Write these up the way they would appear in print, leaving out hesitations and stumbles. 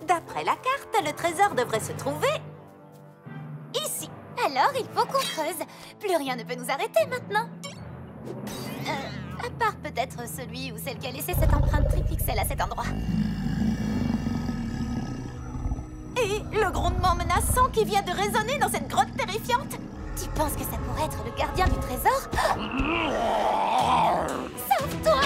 D'après la carte, le trésor devrait se trouver ici. Alors, il faut qu'on creuse. Plus rien ne peut nous arrêter maintenant. À part peut-être celui ou celle qui a laissé cette empreinte tripixel à cet endroit. Et le grondement menaçant qui vient de résonner dans cette grotte terrifiante. Tu penses que ça pourrait être le gardien du trésor? Sauve-toi!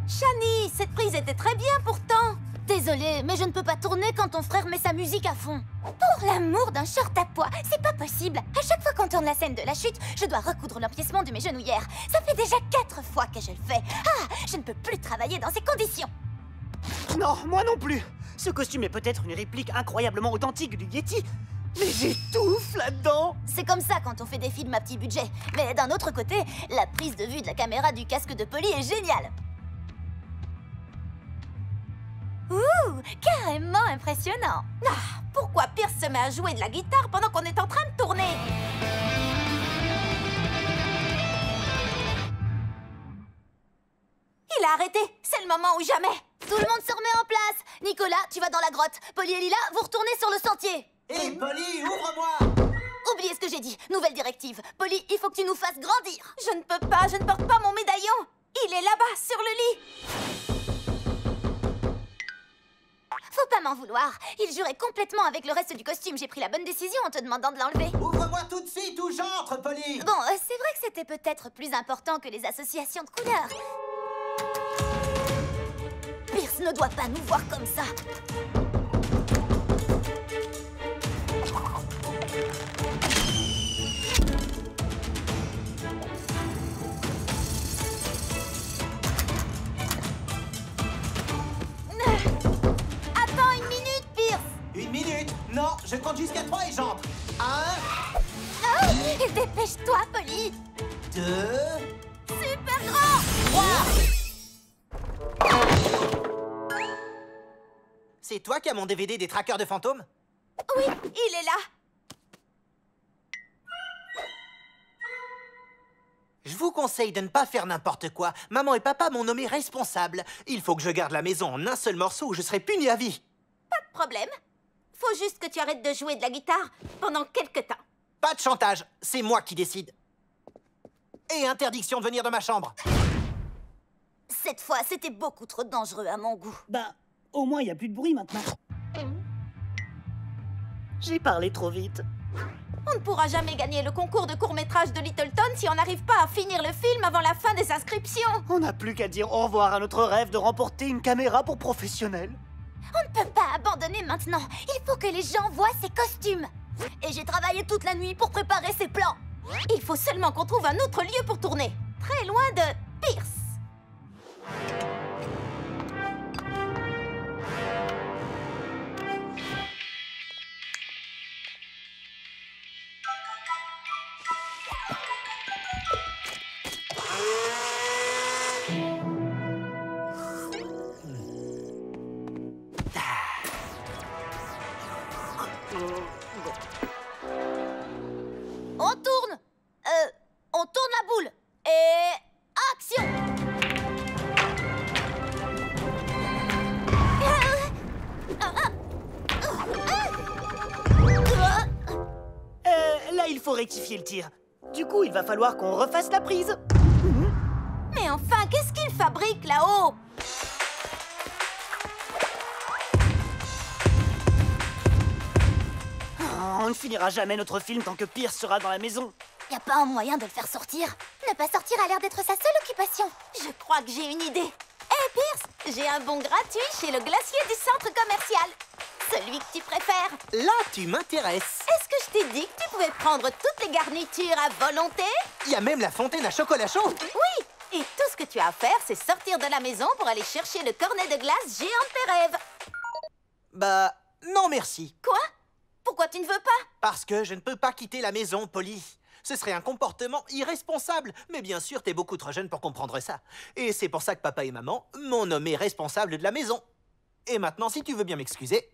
Shani, cette prise était très bien pourtant. Désolée, mais je ne peux pas tourner quand ton frère met sa musique à fond. Pour l'amour d'un short à pois, c'est pas possible. À chaque fois qu'on tourne la scène de la chute, je dois recoudre l'empiècement de mes genouillères. Ça fait déjà 4 fois que je le fais. Ah, je ne peux plus travailler dans ces conditions. Non, moi non plus. Ce costume est peut-être une réplique incroyablement authentique du Yeti, mais j'étouffe là-dedans. C'est comme ça quand on fait des films à petit budget. Mais d'un autre côté, la prise de vue de la caméra du casque de Polly est géniale. Ouh, carrément impressionnant. Ah, pourquoi Pierce se met à jouer de la guitare pendant qu'on est en train de tourner? Il a arrêté. C'est le moment ou jamais. Tout le monde se remet en place. Nicolas, tu vas dans la grotte. Polly et Lila, vous retournez sur le sentier. Hé, Polly, ouvre-moi! Oubliez ce que j'ai dit. Nouvelle directive. Polly, il faut que tu nous fasses grandir. Je ne peux pas, je ne porte pas mon médaillon. Il est là-bas, sur le lit. Faut pas m'en vouloir. Il jurait complètement avec le reste du costume. J'ai pris la bonne décision en te demandant de l'enlever. Ouvre-moi tout de suite ou j'entre, Polly! Bon, c'est vrai que c'était peut-être plus important que les associations de couleurs. Pierce ne doit pas nous voir comme ça. Attends une minute, Pierce. Une minute! Non, je compte jusqu'à 3 et j'entre! 1, Oh, dépêche-toi, Polly. 2, Super grand. 3! C'est toi qui as mon DVD des traqueurs de fantômes? Oui, il est là. Je vous conseille de ne pas faire n'importe quoi. Maman et papa m'ont nommé responsable. Il faut que je garde la maison en un seul morceau ou je serai puni à vie. Pas de problème. Faut juste que tu arrêtes de jouer de la guitare pendant quelque temps. Pas de chantage, c'est moi qui décide. Et interdiction de venir de ma chambre. Cette fois, c'était beaucoup trop dangereux à mon goût. Bah, au moins, il n'y a plus de bruit maintenant. J'ai parlé trop vite. On ne pourra jamais gagner le concours de court-métrage de Littleton si on n'arrive pas à finir le film avant la fin des inscriptions. On n'a plus qu'à dire au revoir à notre rêve de remporter une caméra pour professionnels. On ne peut pas abandonner maintenant. Il faut que les gens voient ces costumes. Et j'ai travaillé toute la nuit pour préparer ces plans. Il faut seulement qu'on trouve un autre lieu pour tourner. Très loin de Pierce. On tourne la boule. Et action! Là, il faut rectifier le tir. Du coup, il va falloir qu'on refasse la prise. Mais enfin, qu'est-ce qu'il fabrique là-haut? Oh, ne finira jamais notre film tant que Pierce sera dans la maison. Y a pas un moyen de le faire sortir? Ne pas sortir a l'air d'être sa seule occupation. Je crois que j'ai une idée. Hé, Pierce, j'ai un bon gratuit chez le glacier du centre commercial. Celui que tu préfères. Là, tu m'intéresses. Est-ce que je t'ai dit que tu pouvais prendre toutes les garnitures à volonté? Il y a même la fontaine à chocolat chaud. Oui. Et tout ce que tu as à faire, c'est sortir de la maison pour aller chercher le cornet de glace géant de tes rêves. Bah, non merci. Quoi? Pourquoi tu ne veux pas? Parce que je ne peux pas quitter la maison, Polly. Ce serait un comportement irresponsable. Mais bien sûr, t'es beaucoup trop jeune pour comprendre ça. Et c'est pour ça que papa et maman m'ont nommé responsable de la maison. Et maintenant, si tu veux bien m'excuser,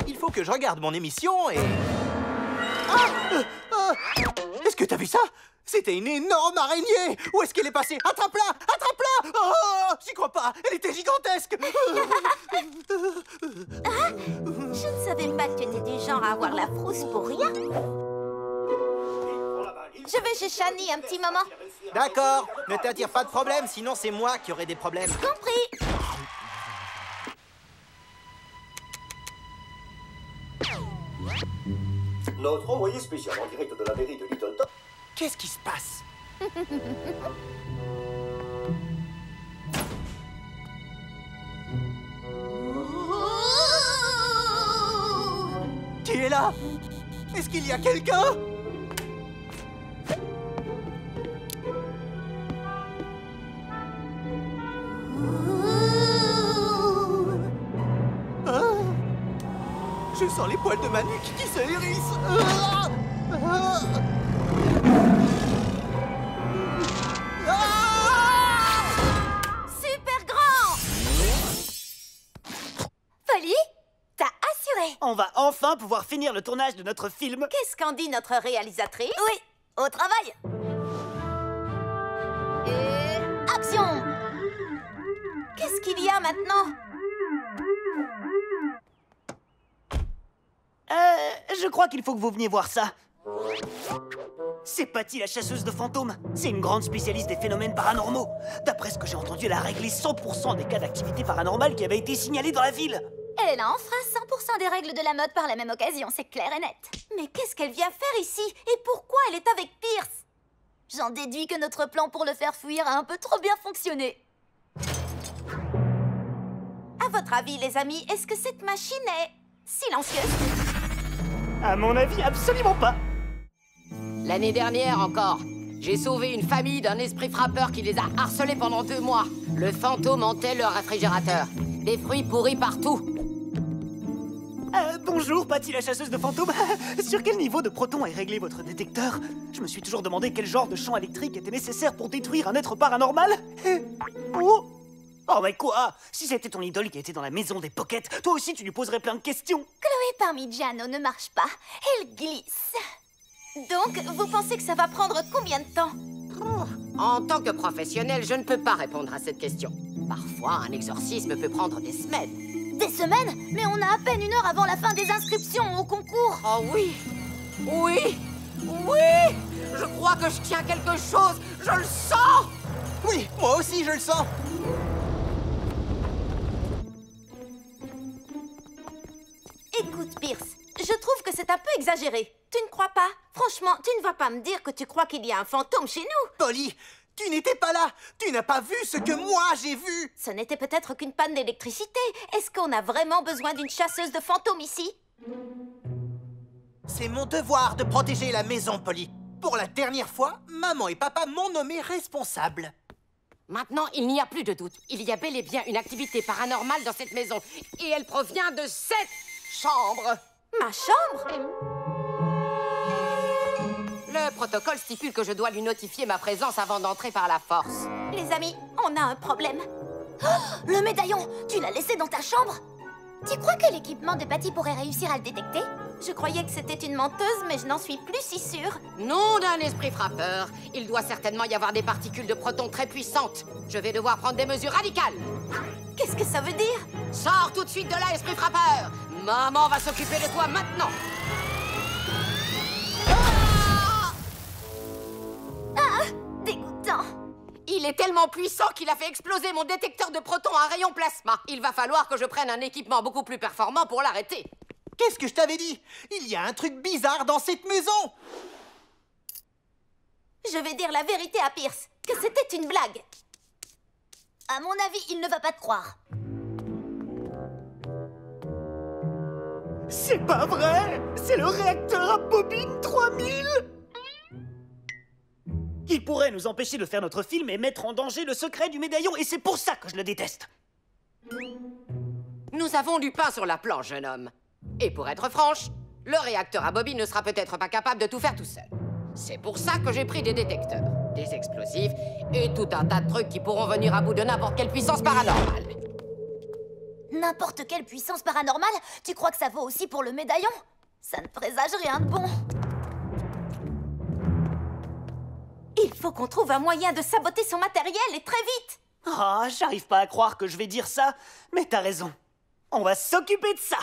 il faut que je regarde mon émission et... Est-ce que t'as vu ça? C'était une énorme araignée! Où est-ce qu'elle est passée? Attrape-la! Attrape-la! Oh, j'y crois pas! Elle était gigantesque! Je ne savais pas que tu étais du genre à avoir la frousse pour rien. Je vais chez Shani un petit moment. D'accord, ne t'attire pas de problème, sinon c'est moi qui aurai des problèmes. Compris. Notre envoyé spécial en direct de la mairie de Littleton. Qu'est-ce qui se passe? Qui est là? Est-ce qu'il y a quelqu'un? Je sens les poils de ma nuque qui se hérissent. Super grand. Polly, t'as assuré. On va enfin pouvoir finir le tournage de notre film. Qu'est-ce qu'en dit notre réalisatrice? Oui, au travail. Et... Action. Qu'est-ce qu'il y a maintenant? Je crois qu'il faut que vous veniez voir ça. C'est Patty, la chasseuse de fantômes. C'est une grande spécialiste des phénomènes paranormaux. D'après ce que j'ai entendu, elle a réglé 100% des cas d'activité paranormale qui avaient été signalés dans la ville. Elle enfreint 100% des règles de la mode par la même occasion, c'est clair et net. Mais qu'est-ce qu'elle vient faire ici? Et pourquoi elle est avec Pierce? J'en déduis que notre plan pour le faire fuir a un peu trop bien fonctionné. À votre avis, les amis, est-ce que cette machine est silencieuse? À mon avis, absolument pas. L'année dernière encore, j'ai sauvé une famille d'un esprit frappeur qui les a harcelés pendant 2 mois. Le fantôme hantait leur réfrigérateur. Des fruits pourris partout. Bonjour, Patty, la chasseuse de fantômes. Sur quel niveau de proton est réglé votre détecteur? Je me suis toujours demandé quel genre de champ électrique était nécessaire pour détruire un être paranormal. Oh! Oh, mais quoi? Si c'était ton idole qui était dans la maison des Pockets, toi aussi tu lui poserais plein de questions. Chloé Parmigiano ne marche pas, elle glisse. Donc, vous pensez que ça va prendre combien de temps? En tant que professionnel, je ne peux pas répondre à cette question. Parfois, un exorcisme peut prendre des semaines. Des semaines? Mais on a à peine 1 heure avant la fin des inscriptions au concours. Oh oui! Oui! Oui! Je crois que je tiens quelque chose! Je le sens! Oui, moi aussi je le sens. Écoute, Pierce, je trouve que c'est un peu exagéré. Tu ne crois pas? Franchement, tu ne vas pas me dire que tu crois qu'il y a un fantôme chez nous. Polly, tu n'étais pas là. Tu n'as pas vu ce que moi j'ai vu. Ce n'était peut-être qu'une panne d'électricité. Est-ce qu'on a vraiment besoin d'une chasseuse de fantômes ici? C'est mon devoir de protéger la maison, Polly. Pour la dernière fois, maman et papa m'ont nommé responsable. Maintenant, il n'y a plus de doute. Il y a bel et bien une activité paranormale dans cette maison. Et elle provient de cette chambre. Ma chambre? Le protocole stipule que je dois lui notifier ma présence avant d'entrer par la force. Les amis, on a un problème. Oh, le médaillon, tu l'as laissé dans ta chambre? Tu crois que l'équipement de Patty pourrait réussir à le détecter? Je croyais que c'était une menteuse, mais je n'en suis plus si sûre. Nom d'un esprit frappeur. Il doit certainement y avoir des particules de protons très puissantes. Je vais devoir prendre des mesures radicales. Qu'est-ce que ça veut dire? Sors tout de suite de là, esprit frappeur. Maman va s'occuper de toi maintenant. Dégoûtant. Il est tellement puissant qu'il a fait exploser mon détecteur de protons à rayon plasma. Il va falloir que je prenne un équipement beaucoup plus performant pour l'arrêter. qu'est-ce que je t'avais dit? Il y a un truc bizarre dans cette maison! Je vais dire la vérité à Pierce, que c'était une blague. À mon avis, il ne va pas te croire. C'est pas vrai! C'est le réacteur à bobine 3000! Il pourrait nous empêcher de faire notre film et mettre en danger le secret du médaillon, et c'est pour ça que je le déteste. Nous avons du pain sur la planche, jeune homme. Et pour être franche, le réacteur à bobine ne sera peut-être pas capable de tout faire tout seul. C'est pour ça que j'ai pris des détecteurs, des explosifs et tout un tas de trucs qui pourront venir à bout de n'importe quelle puissance paranormale. N'importe quelle puissance paranormale? Tu crois que ça vaut aussi pour le médaillon? Ça ne présage rien de bon. Il faut qu'on trouve un moyen de saboter son matériel et très vite. Ah, j'arrive pas à croire que je vais dire ça, mais t'as raison. On va s'occuper de ça.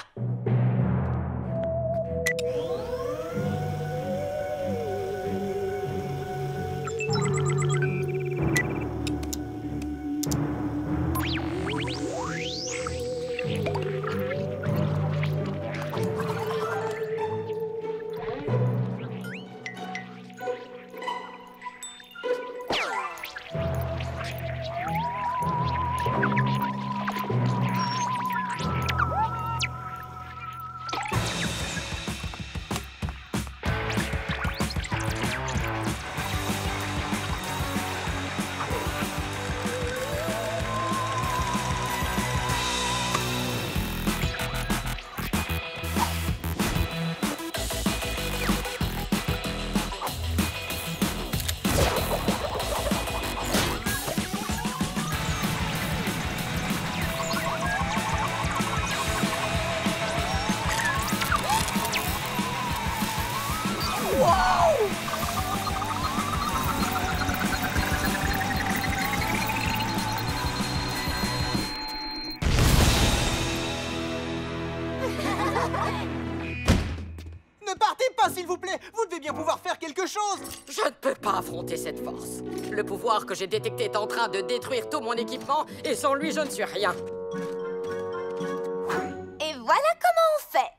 Ne partez pas, s'il vous plaît! Vous devez bien pouvoir faire quelque chose! Je ne peux pas affronter cette force. Le pouvoir que j'ai détecté est en train de détruire tout mon équipement, et sans lui, je ne suis rien. Et voilà comment on fait.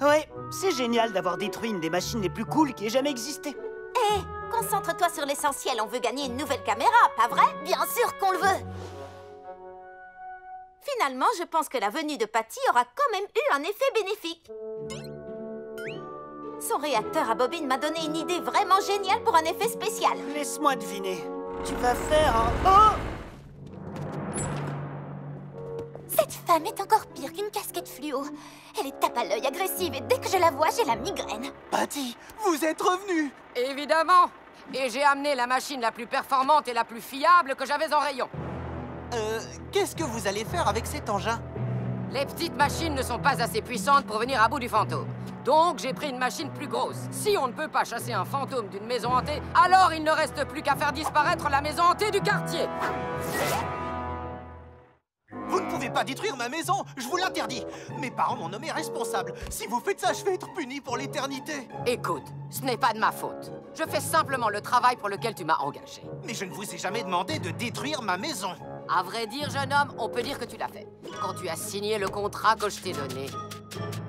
Ouais, c'est génial d'avoir détruit une des machines les plus cool qui ait jamais existé. Hé, concentre-toi sur l'essentiel, on veut gagner une nouvelle caméra, pas vrai? Bien sûr qu'on le veut. Finalement, je pense que la venue de Patty aura quand même eu un effet bénéfique. Son réacteur à bobine m'a donné une idée vraiment géniale pour un effet spécial. Laisse-moi deviner. Tu vas faire un... Oh! Cette femme est encore pire qu'une casquette fluo. Elle est tape à l'œil, agressive, et dès que je la vois, j'ai la migraine. Patty, vous êtes revenu! Évidemment. Et j'ai amené la machine la plus performante et la plus fiable que j'avais en rayon. Qu'est-ce que vous allez faire avec cet engin? Les petites machines ne sont pas assez puissantes pour venir à bout du fantôme. Donc, j'ai pris une machine plus grosse. Si on ne peut pas chasser un fantôme d'une maison hantée, alors il ne reste plus qu'à faire disparaître la maison hantée du quartier. Vous ne pouvez pas détruire ma maison, je vous l'interdis. Mes parents m'ont nommé responsable. Si vous faites ça, je vais être puni pour l'éternité. Écoute, ce n'est pas de ma faute. Je fais simplement le travail pour lequel tu m'as engagé. Mais je ne vous ai jamais demandé de détruire ma maison. À vrai dire, jeune homme, on peut dire que tu l'as fait. Quand tu as signé le contrat que je t'ai donné.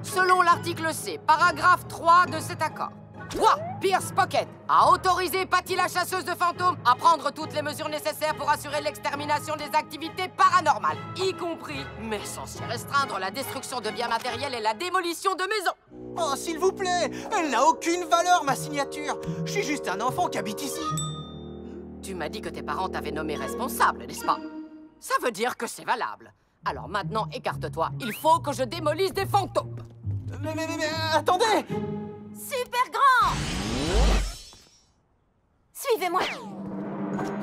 Selon l'article C, paragraphe 3 de cet accord. Toi, Pierce Pocket, a autorisé Patty la chasseuse de fantômes à prendre toutes les mesures nécessaires pour assurer l'extermination des activités paranormales, y compris, mais sans s'y restreindre, la destruction de biens matériels et la démolition de maisons. Oh, s'il vous plaît, elle n'a aucune valeur, ma signature. Je suis juste un enfant qui habite ici. Tu m'as dit que tes parents t'avaient nommé responsable, n'est-ce pas? Ça veut dire que c'est valable. Alors maintenant, écarte-toi. Il faut que je démolisse des fantômes. Mais attendez! Super grand! Suivez-moi.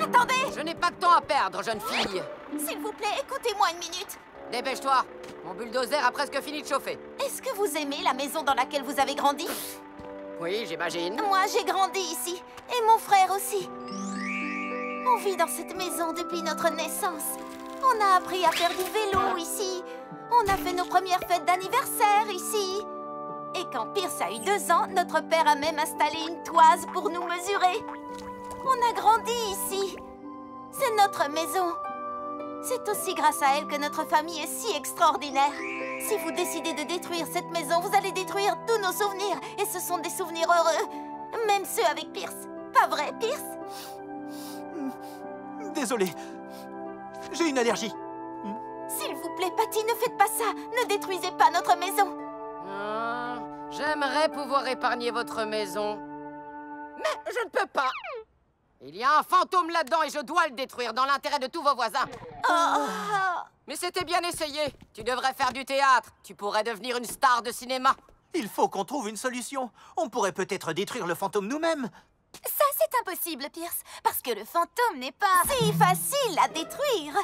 Attendez! Je n'ai pas de temps à perdre, jeune fille. S'il vous plaît, écoutez-moi une minute. Dépêche-toi. Mon bulldozer a presque fini de chauffer. Est-ce que vous aimez la maison dans laquelle vous avez grandi? Oui, j'imagine. Moi, j'ai grandi ici. Et mon frère aussi. On vit dans cette maison depuis notre naissance. On a appris à faire du vélo ici. On a fait nos premières fêtes d'anniversaire ici. Et quand Pierce a eu 2 ans, notre père a même installé une toise pour nous mesurer. On a grandi ici. C'est notre maison. C'est aussi grâce à elle que notre famille est si extraordinaire. Si vous décidez de détruire cette maison, vous allez détruire tous nos souvenirs. Et ce sont des souvenirs heureux. Même ceux avec Pierce. Pas vrai, Pierce? Désolé. J'ai une allergie. S'il vous plaît, Patty, ne faites pas ça. Ne détruisez pas notre maison. J'aimerais pouvoir épargner votre maison. Mais je ne peux pas. Il y a un fantôme là-dedans et je dois le détruire dans l'intérêt de tous vos voisins. Mais c'était bien essayé. Tu devrais faire du théâtre. Tu pourrais devenir une star de cinéma. Il faut qu'on trouve une solution. On pourrait peut-être détruire le fantôme nous-mêmes. Ça, c'est impossible, Pierce, parce que le fantôme n'est pas... Si facile à détruire.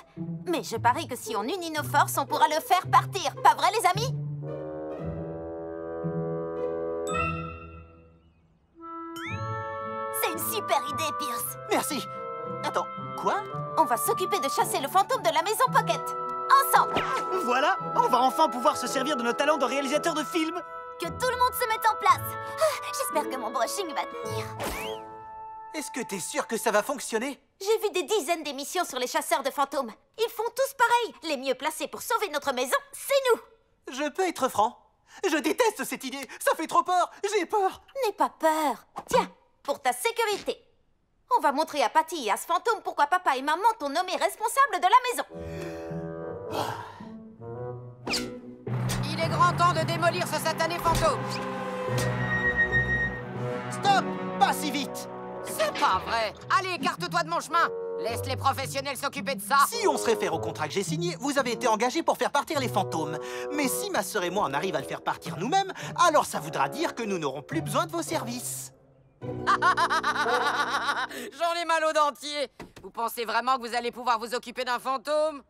Mais je parie que si on unit nos forces, on pourra le faire partir. Pas vrai, les amis? C'est une super idée, Pierce. Merci. Attends, quoi? On va s'occuper de chasser le fantôme de la maison Pocket. Ensemble. Voilà, on va enfin pouvoir se servir de nos talents de réalisateur de films. Que tout le monde se mette en place. J'espère que mon brushing va tenir. Est-ce que t'es sûr que ça va fonctionner? J'ai vu des dizaines d'émissions sur les chasseurs de fantômes. Ils font tous pareil. Les mieux placés pour sauver notre maison, c'est nous. Je peux être franc. Je déteste cette idée. Ça fait trop peur. J'ai peur. N'aie pas peur. Tiens, pour ta sécurité. On va montrer à Patty et à ce fantôme pourquoi papa et maman t'ont nommé responsable de la maison. Il est grand temps de démolir ce satané fantôme. Stop! Pas si vite. C'est pas vrai. Allez, écarte-toi de mon chemin. Laisse les professionnels s'occuper de ça. Si on se réfère au contrat que j'ai signé, vous avez été engagé pour faire partir les fantômes. Mais si ma sœur et moi on arrive à le faire partir nous-mêmes, alors ça voudra dire que nous n'aurons plus besoin de vos services. J'en ai mal aux dentiers. Vous pensez vraiment que vous allez pouvoir vous occuper d'un fantôme?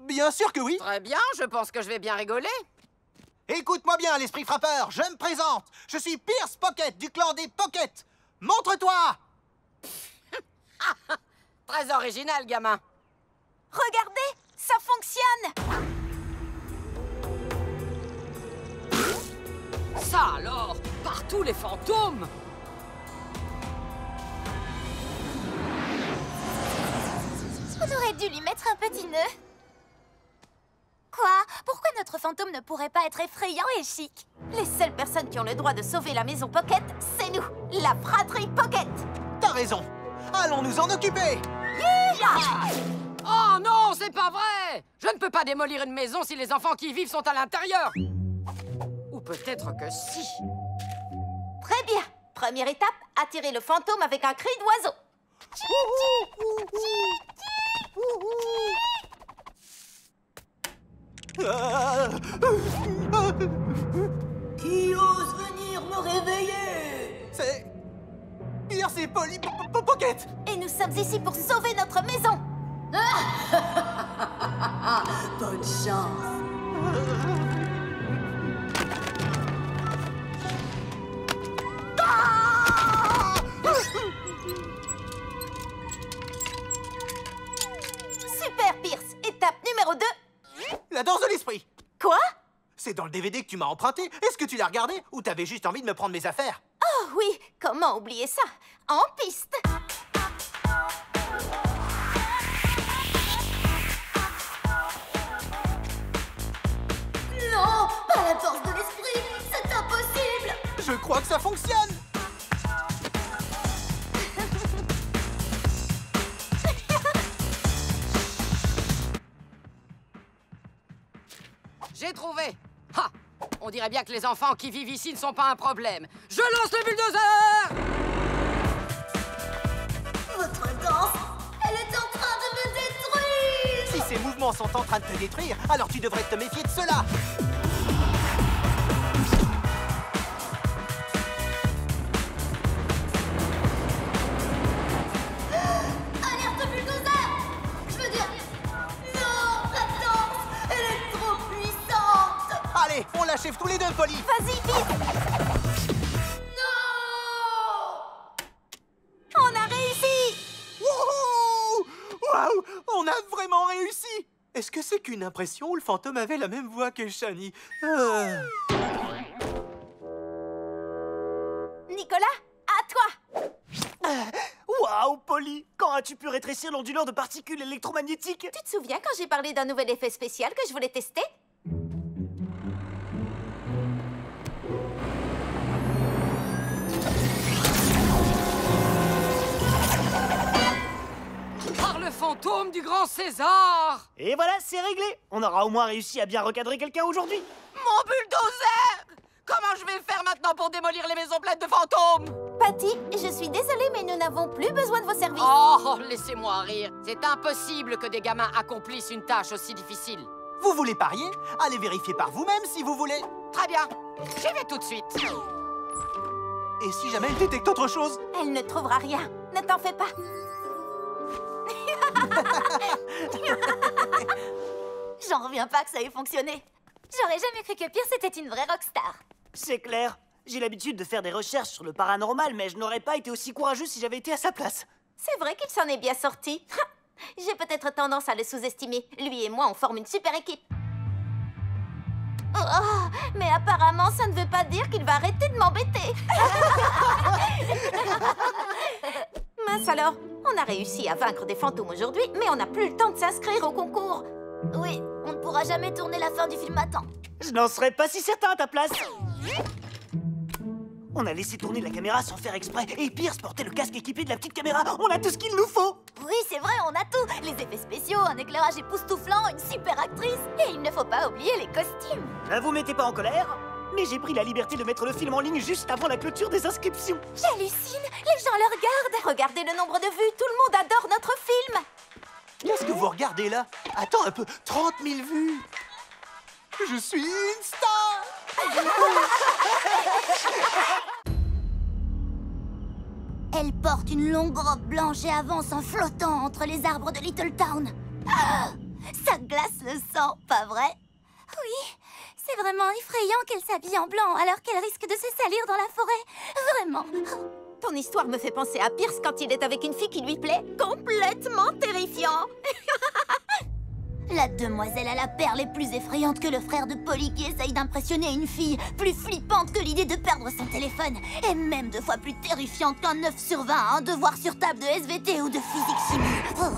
Bien sûr que oui. Très bien, je pense que je vais bien rigoler. Écoute-moi bien, l'esprit frappeur, je me présente. Je suis Pierce Pocket du clan des Pocket. Montre-toi! Très original, gamin. Regardez, ça fonctionne. Ça alors, partout les fantômes. On aurait dû lui mettre un petit nœud. Quoi? Pourquoi notre fantôme ne pourrait pas être effrayant et chic? Les seules personnes qui ont le droit de sauver la maison Pocket, c'est nous, la fratrie Pocket. T'as raison. Allons nous en occuper. Oh non, c'est pas vrai! Je ne peux pas démolir une maison si les enfants qui y vivent sont à l'intérieur. Ou peut-être que si. Très bien. Première étape, attirer le fantôme avec un cri d'oiseau. Qui ose venir me réveiller? C'est... Pierce et Polly Pocket. Et nous sommes ici pour sauver notre maison. Bonne chance. Super, Pierce. Étape numéro 2. La danse de l'esprit. Quoi? C'est dans le DVD que tu m'as emprunté. Est-ce que tu l'as regardé ou t'avais juste envie de me prendre mes affaires? Oh oui, comment oublier ça? En piste. Non, pas la danse de l'esprit. C'est impossible. Je crois que ça fonctionne. J'ai trouvé. Ha! On dirait bien que les enfants qui vivent ici ne sont pas un problème. Je lance le bulldozer! Votre danse, elle est en train de me détruire. Si ces mouvements sont en train de te détruire, alors tu devrais te méfier de cela. Alerte bulldozer. Je veux dire, non, la danse, elle est trop puissante. Allez, on l'achève tous les deux, Polly. Vas-y, vite. Non. On a réussi. Wouhou! Waouh! On a vraiment réussi! Est-ce que c'est qu'une impression ou le fantôme avait la même voix que Shani? Nicolas, à toi. Waouh! Waouh, Polly! Quand as-tu pu rétrécir l'onduleur de particules électromagnétiques? Tu te souviens quand j'ai parlé d'un nouvel effet spécial que je voulais tester? Par le fantôme du grand César! Et voilà, c'est réglé! On aura au moins réussi à bien recadrer quelqu'un aujourd'hui! Mon bulldozer! Comment je vais faire maintenant pour démolir les maisons pleines de fantômes? Patty, je suis désolée, mais nous n'avons plus besoin de vos services. Oh, laissez-moi rire. C'est impossible que des gamins accomplissent une tâche aussi difficile. Vous voulez parier? Allez vérifier par vous-même si vous voulez. Très bien, j'y vais tout de suite. Et si jamais elle détecte autre chose? Elle ne trouvera rien. Ne t'en fais pas. J'en reviens pas que ça ait fonctionné. J'aurais jamais cru que Pierce était une vraie rockstar. C'est clair. J'ai l'habitude de faire des recherches sur le paranormal, mais je n'aurais pas été aussi courageux si j'avais été à sa place. C'est vrai qu'il s'en est bien sorti. J'ai peut-être tendance à le sous-estimer. Lui et moi, on forme une super équipe. Oh, mais apparemment, ça ne veut pas dire qu'il va arrêter de m'embêter. Mince alors, on a réussi à vaincre des fantômes aujourd'hui, mais on n'a plus le temps de s'inscrire au concours. Oui, on ne pourra jamais tourner la fin du film à temps. Je n'en serais pas si certain à ta place. On a laissé tourner la caméra sans faire exprès, et Pierce portait le casque équipé de la petite caméra. On a tout ce qu'il nous faut. Oui, c'est vrai, on a tout. Les effets spéciaux, un éclairage époustouflant, une super actrice. Et il ne faut pas oublier les costumes. Ne vous mettez pas en colère, mais j'ai pris la liberté de mettre le film en ligne juste avant la clôture des inscriptions. J'hallucine, les gens le regardent. Regardez le nombre de vues, tout le monde adore notre film. Qu'est-ce que vous regardez là? Attends un peu, 30 000 vues! Je suis une star! Elle porte une longue robe blanche et avance en flottant entre les arbres de Little Town. Ah, ça glace le sang, pas vrai? Oui, c'est vraiment effrayant qu'elle s'habille en blanc alors qu'elle risque de se salir dans la forêt. Vraiment. Ton histoire me fait penser à Pierce quand il est avec une fille qui lui plaît. Complètement terrifiant. La demoiselle à la perle est plus effrayante que le frère de Polly qui essaye d'impressionner une fille, plus flippante que l'idée de perdre son téléphone, et même 2 fois plus terrifiante qu'un 9 sur 20 à un devoir sur table de SVT ou de physique-chimie. Oh.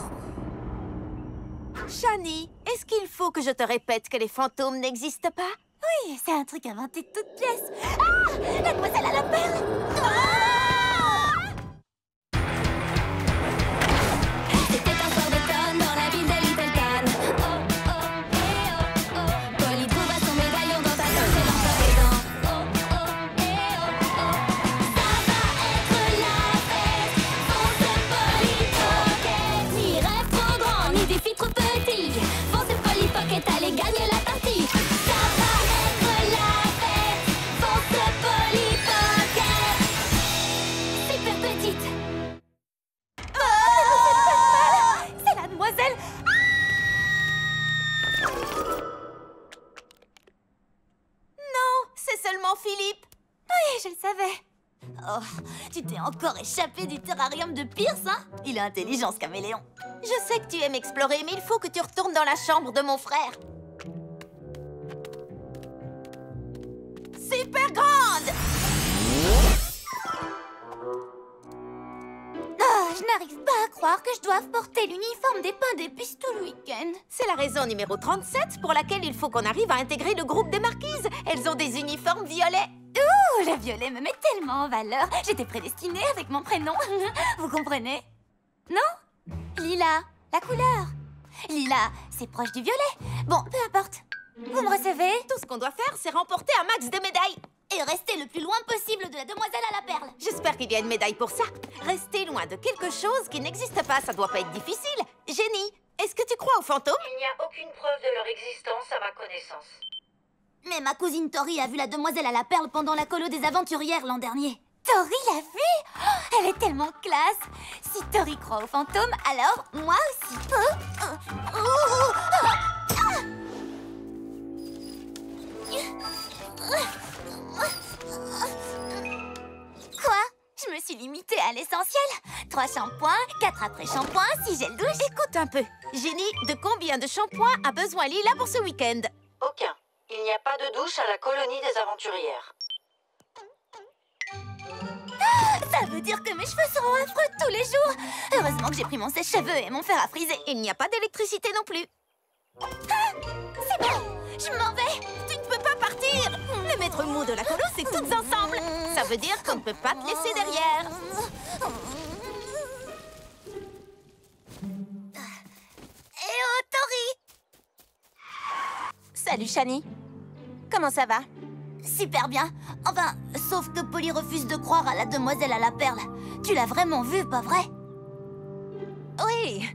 Shani, est-ce qu'il faut que je te répète que les fantômes n'existent pas? Oui, c'est un truc inventé de toutes pièces. Ah! La demoiselle à la perle! Ah! C'était un soir d'automne dans la ville de Little Town. Oh, oh, eh, oh, oh. Polly trouva son médaillon dans sa poche et l'enfant dedans. Oh, oh, eh, oh, oh. Ça va être la fête. Fonce Polly Pocket. Ni rêve trop grand, ni défi trop petit. Fonce Polly Pocket, allez gagner la partie. Ça va être la fête. Fonce Polly Pocket. Super petite. C'est la demoiselle. Non, c'est seulement Philippe. Oui, je le savais. Oh, tu t'es encore échappé du terrarium de Pierce, hein? Il est intelligent, ce caméléon. Je sais que tu aimes explorer, mais il faut que tu retournes dans la chambre de mon frère. Super grande! Ah, je n'arrive pas à croire que je doive porter l'uniforme des pains d'épices tout le week-end. C'est la raison numéro 37 pour laquelle il faut qu'on arrive à intégrer le groupe des marquises. Elles ont des uniformes violets. Ouh, le violet me met tellement en valeur. J'étais prédestinée avec mon prénom. Vous comprenez? Non? Lila, la couleur. Lila, c'est proche du violet. Bon, peu importe. Vous me recevez? Tout ce qu'on doit faire, c'est remporter un max de médailles. Et rester le plus loin possible de la demoiselle à la perle. J'espère qu'il y a une médaille pour ça. Rester loin de quelque chose qui n'existe pas, ça doit pas être difficile. Jenny, est-ce que tu crois aux fantômes? Il n'y a aucune preuve de leur existence à ma connaissance. Mais ma cousine Tori a vu la demoiselle à la perle pendant la colo des aventurières l'an dernier. Tori l'a vue? Oh, elle est tellement classe. Si Tori croit aux fantômes, alors moi aussi. Quoi? Je me suis limitée à l'essentiel. 3 shampoings, 4 après-shampoings, 6 gels douche. Écoute un peu. Jenny, de combien de shampoings a besoin Lila pour ce week-end? Aucun. Il n'y a pas de douche à la colonie des aventurières. Ça veut dire que mes cheveux seront affreux tous les jours. Heureusement que j'ai pris mon sèche-cheveux et mon fer à friser. Il n'y a pas d'électricité non plus. Ah, c'est bon, je m'en vais. Tu ne peux pas partir. Le maître mot de la colo, c'est toutes ensemble. Ça veut dire qu'on ne peut pas te laisser derrière. Eh oh, Tori! Salut, Shani. Comment ça va? Super bien. Enfin, sauf que Polly refuse de croire à la demoiselle à la perle. Tu l'as vraiment vue, pas vrai? Oui,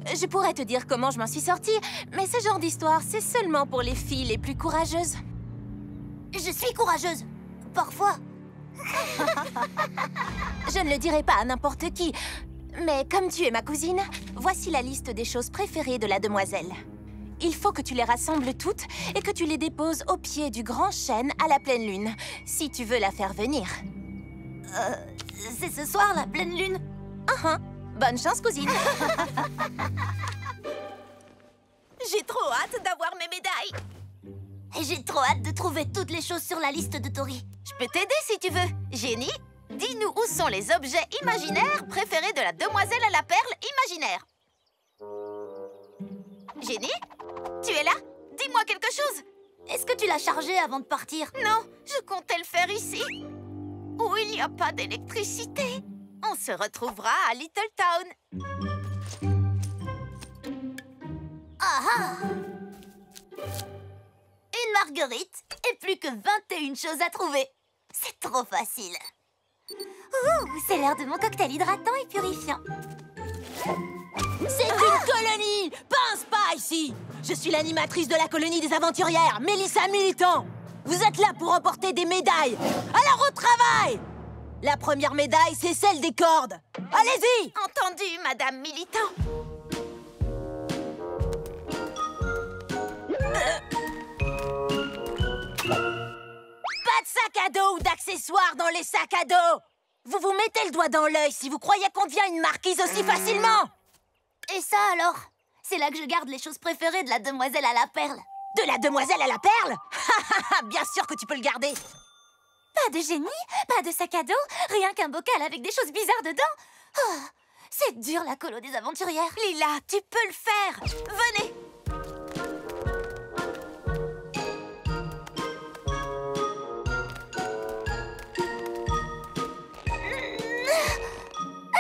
je pourrais te dire comment je m'en suis sortie, mais ce genre d'histoire, c'est seulement pour les filles les plus courageuses. Je suis courageuse. Parfois. Je ne le dirai pas à n'importe qui, mais comme tu es ma cousine, voici la liste des choses préférées de la demoiselle. Il faut que tu les rassembles toutes et que tu les déposes au pied du grand chêne à la pleine lune, si tu veux la faire venir. C'est ce soir, la pleine lune? Bonne chance, cousine. J'ai trop hâte d'avoir mes médailles. Et j'ai trop hâte de trouver toutes les choses sur la liste de Tori. Je peux t'aider si tu veux. Jenny, dis-nous où sont les objets imaginaires préférés de la demoiselle à la perle imaginaire. Jenny, tu es là? Dis-moi quelque chose. Est-ce que tu l'as chargée avant de partir? Non, je comptais le faire ici, où il n'y a pas d'électricité. On se retrouvera à Little Town. Ah ah! Une marguerite et plus que 21 choses à trouver. C'est trop facile. Ouh, c'est l'heure de mon cocktail hydratant et purifiant. C'est une colonie! Pense pas ici! Je suis l'animatrice de la colonie des aventurières, Mélissa Militant. Vous êtes là pour remporter des médailles. Alors au travail! La première médaille, c'est celle des cordes. Allez-y! Entendu, Madame Militant. Pas de sac à dos ou d'accessoires dans les sacs à dos. Vous vous mettez le doigt dans l'œil si vous croyez qu'on devient une marquise aussi facilement. Et ça alors? C'est là que je garde les choses préférées de la demoiselle à la perle. De la demoiselle à la perle? Bien sûr que tu peux le garder. Pas de génie, pas de sac à dos, rien qu'un bocal avec des choses bizarres dedans. Oh, c'est dur la colo des aventurières. Lila, tu peux le faire. Venez.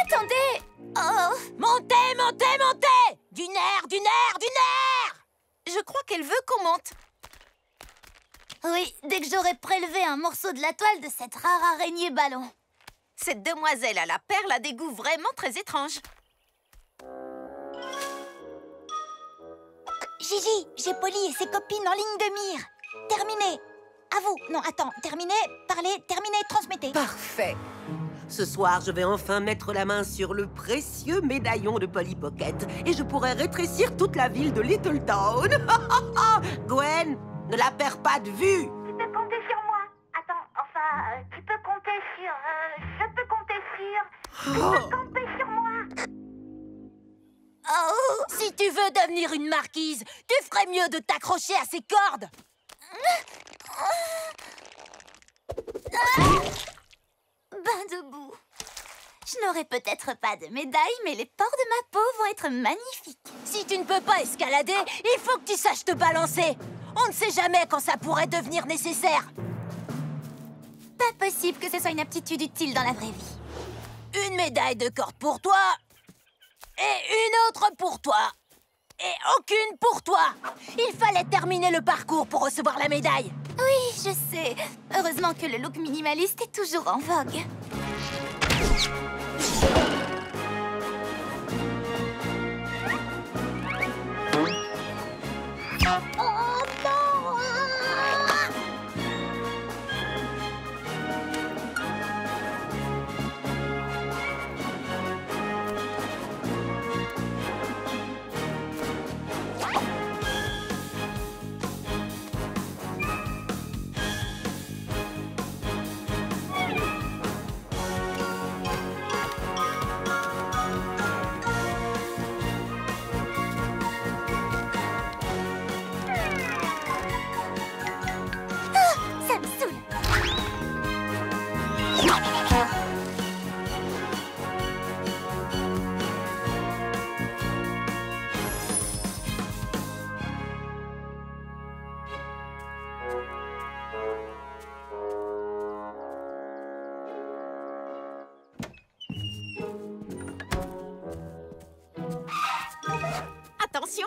Attendez. Oh. Montez, montez, montez. Du nerf, du nerf, du nerf. Je crois qu'elle veut qu'on monte. Oui, dès que j'aurai prélevé un morceau de la toile de cette rare araignée ballon. Cette demoiselle à la perle a des goûts vraiment très étranges. Gigi, j'ai Polly et ses copines en ligne de mire. Terminé. À vous. Non, attends. Terminé, parlez, terminé, transmettez. Parfait. Ce soir, je vais enfin mettre la main sur le précieux médaillon de Polly Pocket et je pourrai rétrécir toute la ville de Little Town. Gwen, ne la perds pas de vue. Tu peux compter sur moi. Attends, enfin, tu peux compter sur... je peux compter sur... Tu peux compter sur moi. Oh. Si tu veux devenir une marquise, tu ferais mieux de t'accrocher à ces cordes. Ben debout. Je n'aurai peut-être pas de médaille, mais les pores de ma peau vont être magnifiques. Si tu ne peux pas escalader, il faut que tu saches te balancer. On ne sait jamais quand ça pourrait devenir nécessaire. Pas possible que ce soit une aptitude utile dans la vraie vie. Une médaille de corde pour toi. Et une autre pour toi. Et aucune pour toi. Il fallait terminer le parcours pour recevoir la médaille. Oui, je sais. Heureusement que le look minimaliste est toujours en vogue. Oh non!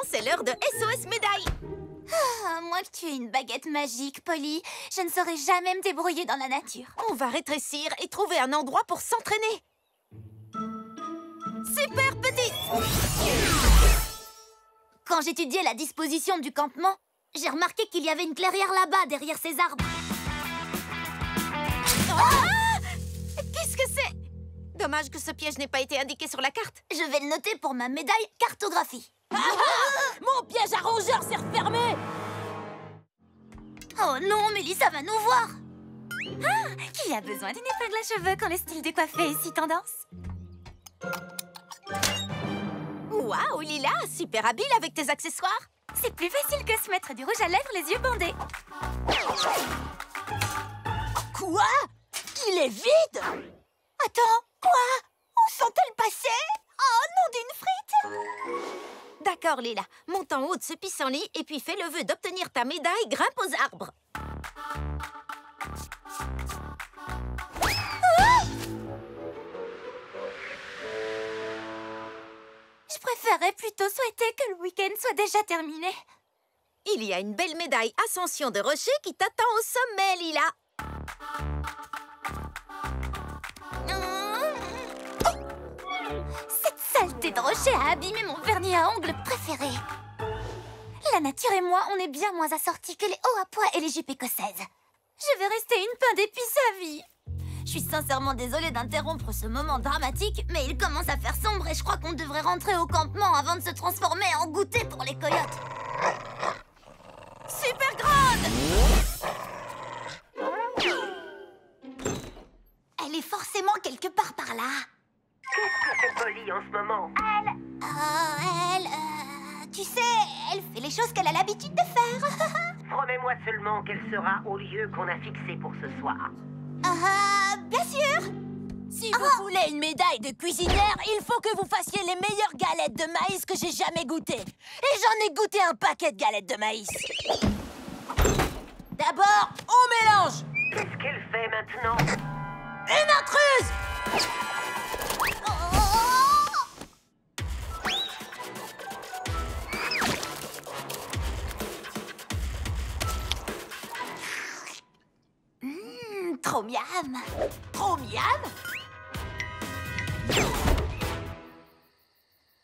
c'est l'heure de SOS médaille. À moins que tu aies une baguette magique, Polly, je ne saurais jamais me débrouiller dans la nature. On va rétrécir et trouver un endroit pour s'entraîner. Super petite! Quand j'étudiais la disposition du campement, j'ai remarqué qu'il y avait une clairière là-bas, derrière ces arbres. Ah! Qu'est-ce que c'est? Dommage que ce piège n'ait pas été indiqué sur la carte. Je vais le noter pour ma médaille cartographie. Mon piège à rongeurs s'est refermé! Oh non, Mélissa va nous voir. Qui a besoin d'une épingle à cheveux quand le style décoiffé est si tendance? Waouh, Lila, super habile avec tes accessoires. C'est plus facile que se mettre du rouge à lèvres les yeux bandés. Quoi? Il est vide? Attends, quoi? Où sont-elles passées? Oh, nom d'une frite! D'accord, Lila. Monte en haut de ce pissenlit et puis fais le vœu d'obtenir ta médaille, grimpe aux arbres. Je préférerais plutôt souhaiter que le week-end soit déjà terminé. Il y a une belle médaille Ascension de Rocher qui t'attend au sommet, Lila. Cette saleté de rocher a abîmé mon vernis à ongles préféré. La nature et moi, on est bien moins assortis que les hauts à pois et les jupes écossaises. Je vais rester une pain d'épices à vie. Je suis sincèrement désolée d'interrompre ce moment dramatique, mais il commence à faire sombre et je crois qu'on devrait rentrer au campement avant de se transformer en goûter pour les coyotes. Super grande! Elle est forcément quelque part par là. Qu'est-ce que fait Polly en ce moment? Tu sais, elle fait les choses qu'elle a l'habitude de faire. Promets-moi seulement qu'elle sera au lieu qu'on a fixé pour ce soir. Bien sûr. Si vous voulez une médaille de cuisinière, il faut que vous fassiez les meilleures galettes de maïs que j'ai jamais goûtées. Et j'en ai goûté un paquet de galettes de maïs. D'abord, on mélange. Qu'est-ce qu'elle fait maintenant? Une intruse! Trop miam. Trop miam!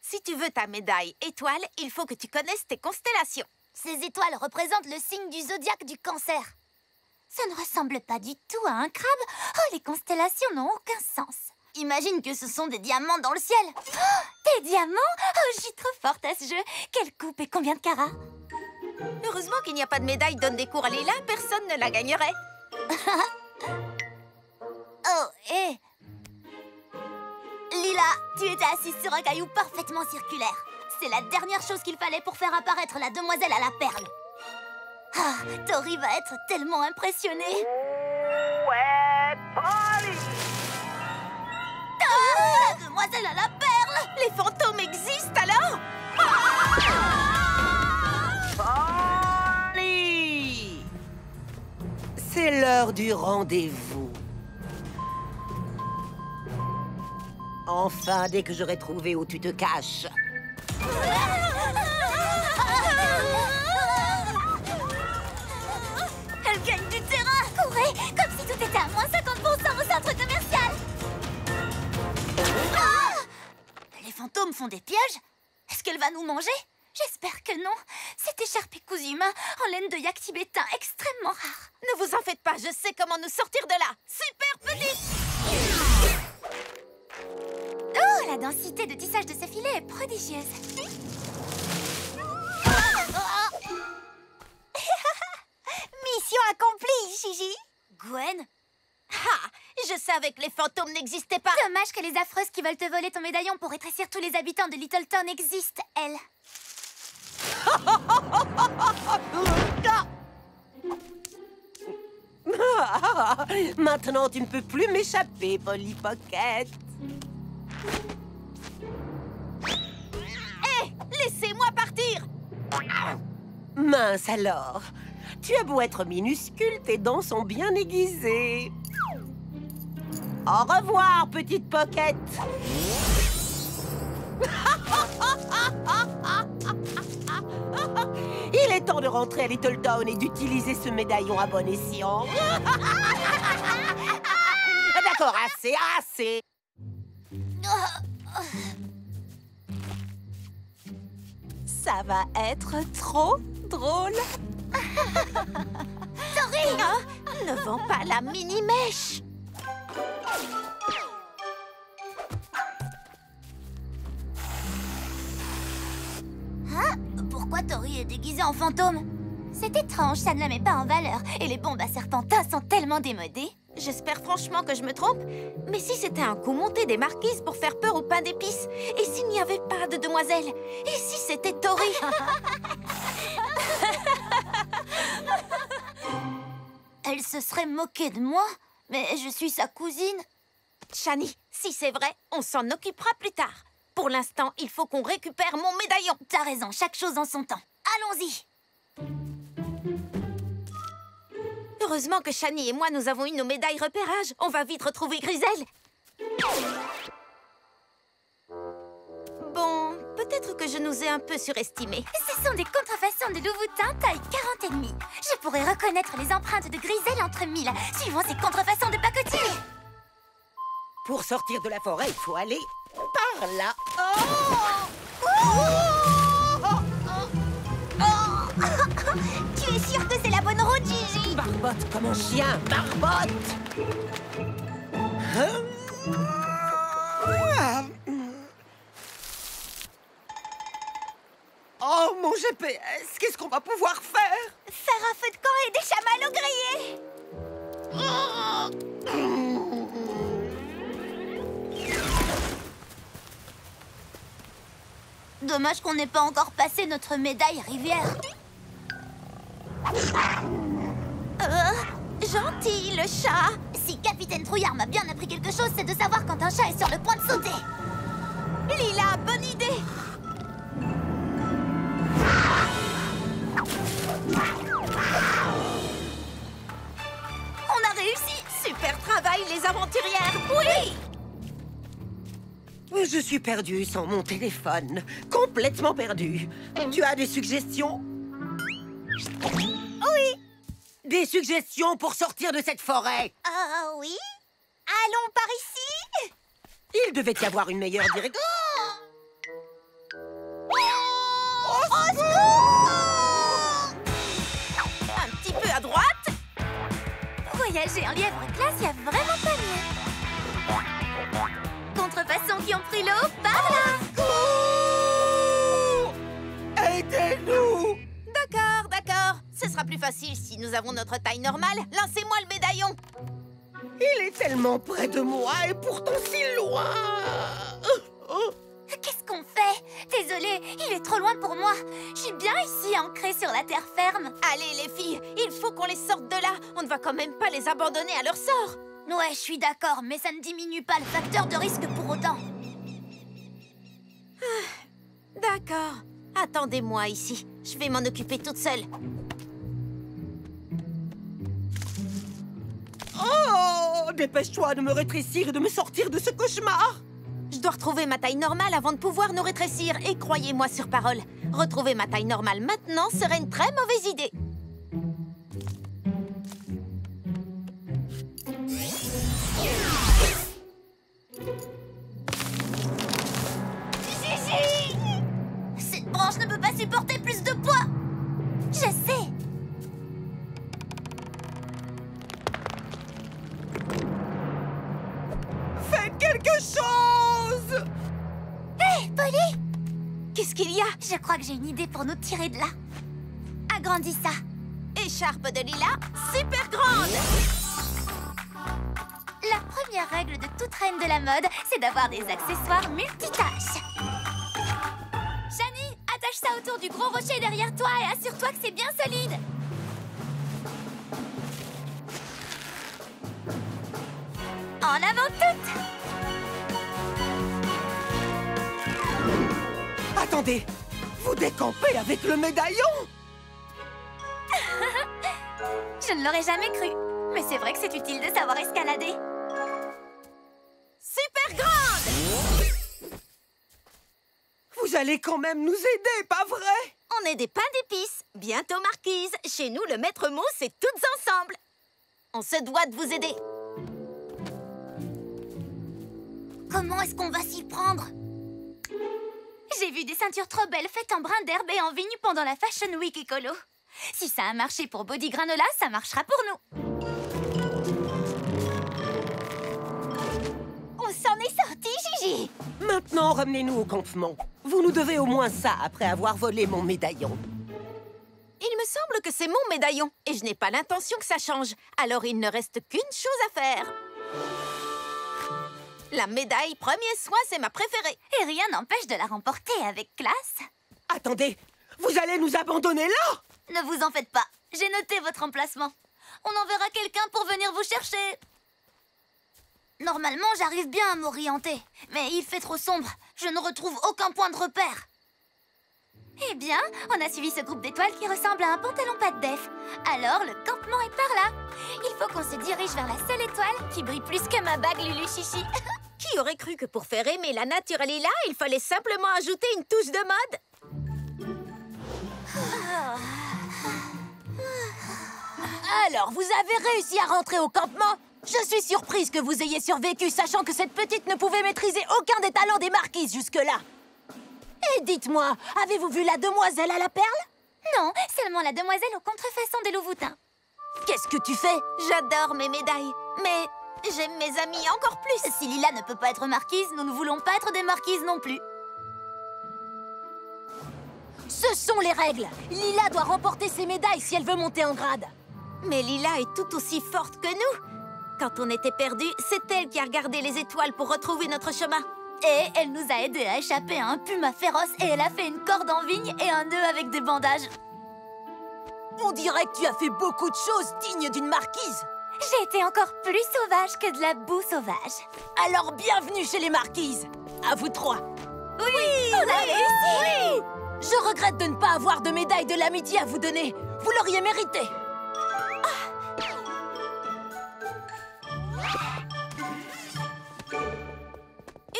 Si tu veux ta médaille étoile, il faut que tu connaisses tes constellations. Ces étoiles représentent le signe du zodiaque du Cancer. Ça ne ressemble pas du tout à un crabe. Oh, les constellations n'ont aucun sens. Imagine que ce sont des diamants dans le ciel. Oh, des diamants? Oh, je suis trop forte à ce jeu. Quelle coupe et combien de carats? Heureusement qu'il n'y a pas de médaille donne des cours à Lila, personne ne la gagnerait. Oh, hé! Lila, tu étais assise sur un caillou parfaitement circulaire. C'est la dernière chose qu'il fallait pour faire apparaître la demoiselle à la perle. Ah, Tori va être tellement impressionnée. Ouais, Polly! Ah, la demoiselle à la perle! Les fantômes existent alors? Polly! C'est l'heure du rendez-vous. Enfin, dès que j'aurai trouvé où tu te caches. Elle gagne du terrain! Courez! Comme si tout était à moins 50% au centre commercial! Ah! Les fantômes font des pièges? Est-ce qu'elle va nous manger? J'espère que non. Cette écharpe écousue humain en laine de yak tibétain extrêmement rare. Ne vous en faites pas, je sais comment nous sortir de là. Super petite! Oh, la densité de tissage de ce filet est prodigieuse. Mission accomplie, Gigi. Gwen? Ah, je savais que les fantômes n'existaient pas. Dommage que les affreuses qui veulent te voler ton médaillon pour rétrécir tous les habitants de Littleton existent, elles. Maintenant, tu ne peux plus m'échapper, Polly Pocket. Hé, laissez-moi partir. Mince alors. Tu as beau être minuscule, tes dents sont bien aiguisées. Au revoir, petite Pocket. est temps de rentrer à Little Town et d'utiliser ce médaillon à bon escient. D'accord, assez. Ça va être trop drôle. Tori! Ne vends pas la mini-mèche. Hein? Pourquoi Tori est déguisée en fantôme? C'est étrange, ça ne la met pas en valeur. Et les bombes à serpentin sont tellement démodées. J'espère franchement que je me trompe. Mais si c'était un coup monté des marquises pour faire peur au pain d'épices? Et s'il n'y avait pas de demoiselle? Et si c'était Tori? Elle se serait moquée de moi? Mais je suis sa cousine. Shani, si c'est vrai, on s'en occupera plus tard. Pour l'instant, il faut qu'on récupère mon médaillon. T'as raison, chaque chose en son temps. Allons-y. Heureusement que Shani et moi, nous avons eu nos médailles repérage. On va vite retrouver Griselle. Bon, peut-être que je nous ai un peu surestimés. Ce sont des contrefaçons de Louboutin taille 40,5. Je pourrais reconnaître les empreintes de Griselle entre mille, suivant ces contrefaçons de pacotille. Pour sortir de la forêt, il faut aller par là. Tu es sûre que c'est la bonne route, Gigi? Barbotte comme un chien, barbotte! Oh, mon GPS, qu'est-ce qu'on va pouvoir faire? Faire un feu de camp et des chamallows grillés! Dommage qu'on n'ait pas encore passé notre médaille rivière. Gentil, le chat. Si Capitaine Trouillard m'a bien appris quelque chose, c'est de savoir quand un chat est sur le point de sauter. Lila, bonne idée. On a réussi. Super travail, les aventurières. Oui. Je suis perdue sans mon téléphone. Complètement perdue. Tu as des suggestions? Oui. Des suggestions pour sortir de cette forêt? Oui. Allons par ici. Il devait y avoir une meilleure direction. Au secours! Un petit peu à droite. Voyager en lièvre classe, y a vraiment pas mieux. Contrefaçons qui ont pris l'eau, par là. Aidez-nous! D'accord. Ce sera plus facile si nous avons notre taille normale. Lancez-moi le médaillon. Il est tellement près de moi et pourtant si loin. Qu'est-ce qu'on fait? Désolée, il est trop loin pour moi. Je suis bien ici, ancrée sur la terre ferme. Allez, les filles, il faut qu'on les sorte de là. On ne va quand même pas les abandonner à leur sort. Ouais, je suis d'accord, mais ça ne diminue pas le facteur de risque pour autant. D'accord. Attendez-moi ici. Je vais m'en occuper toute seule. Oh! Dépêche-toi de me rétrécir et de me sortir de ce cauchemar! Je dois retrouver ma taille normale avant de pouvoir nous rétrécir. Et croyez-moi sur parole, retrouver ma taille normale maintenant serait une très mauvaise idée. Gigi! Cette branche ne peut pas supporter plus de poids. Je sais. Faites quelque chose! Hé, Polly! Qu'est-ce qu'il y a? Je crois que j'ai une idée pour nous tirer de là. Agrandis ça. Écharpe de lilas, super grande! La première règle de toute reine de la mode, c'est d'avoir des accessoires multitâches. Shani, attache ça autour du gros rocher derrière toi et assure-toi que c'est bien solide. En avant toutes! Attendez! Vous décampez avec le médaillon? Je ne l'aurais jamais cru. Mais c'est vrai que c'est utile de savoir escalader. Super grande! Vous allez quand même nous aider, pas vrai? On est des pains d'épices, bientôt marquise. Chez nous, le maître mot, c'est toutes ensemble. On se doit de vous aider. Comment est-ce qu'on va s'y prendre? J'ai vu des ceintures trop belles faites en brin d'herbe et en vigne pendant la Fashion Week écolo. Si ça a marché pour Body Granola, ça marchera pour nous. On s'en est sorti, Gigi. Maintenant, ramenez-nous au campement. Vous nous devez au moins ça après avoir volé mon médaillon. Il me semble que c'est mon médaillon et je n'ai pas l'intention que ça change. Alors il ne reste qu'une chose à faire. La médaille premier soin, c'est ma préférée. Et rien n'empêche de la remporter avec classe. Attendez, vous allez nous abandonner là? Ne vous en faites pas. J'ai noté votre emplacement. On enverra quelqu'un pour venir vous chercher. Normalement, j'arrive bien à m'orienter. Mais il fait trop sombre. Je ne retrouve aucun point de repère. Eh bien, on a suivi ce groupe d'étoiles qui ressemble à un pantalon pâte def. Alors, le campement est par là. Il faut qu'on se dirige vers la seule étoile qui brille plus que ma bague Lulu Chichi. Qui aurait cru que pour faire aimer la nature à Lila, il fallait simplement ajouter une touche de mode? Alors, vous avez réussi à rentrer au campement? Je suis surprise que vous ayez survécu, sachant que cette petite ne pouvait maîtriser aucun des talents des marquises jusque-là. Et dites-moi, avez-vous vu la demoiselle à la perle? Non, seulement la demoiselle aux contrefaçons des Louvoutins. Qu'est-ce que tu fais? J'adore mes médailles, mais j'aime mes amis encore plus. Si Lila ne peut pas être marquise, nous ne voulons pas être des marquises non plus. Ce sont les règles. Lila doit remporter ses médailles si elle veut monter en grade. Mais Lila est tout aussi forte que nous. Quand on était perdus, c'est elle qui a regardé les étoiles pour retrouver notre chemin. Et elle nous a aidés à échapper à un puma féroce et elle a fait une corde en vigne et un nœud avec des bandages. On dirait que tu as fait beaucoup de choses dignes d'une marquise. J'ai été encore plus sauvage que de la boue sauvage. Alors bienvenue chez les marquises. À vous trois. Oui, on a réussi. Oui. Je regrette de ne pas avoir de médaille de l'amitié à vous donner. Vous l'auriez mérité.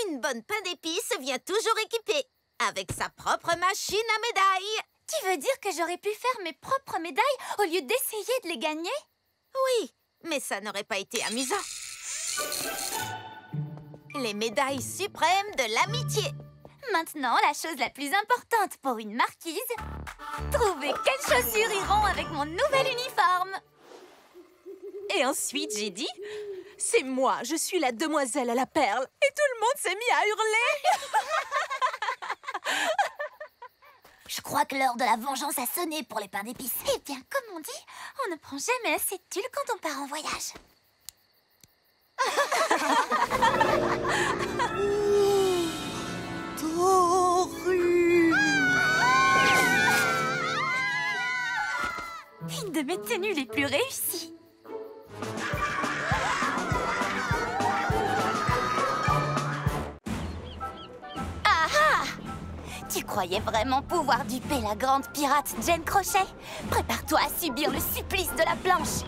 Une bonne pain d'épices vient toujours équipée, avec sa propre machine à médailles. Tu veux dire que j'aurais pu faire mes propres médailles au lieu d'essayer de les gagner? Oui, mais ça n'aurait pas été amusant. Les médailles suprêmes de l'amitié. Maintenant, la chose la plus importante pour une marquise, trouver quelles chaussures iront avec mon nouvel uniforme. Et ensuite, j'ai dit... C'est moi, je suis la demoiselle à la perle. Et tout le monde s'est mis à hurler. Je crois que l'heure de la vengeance a sonné pour les pains d'épices. Eh bien, comme on dit, on ne prend jamais assez de tulle quand on part en voyage. Une de mes tenues les plus réussies. Tu croyais vraiment pouvoir duper la grande pirate Jane Crochet? Prépare-toi à subir le supplice de la planche.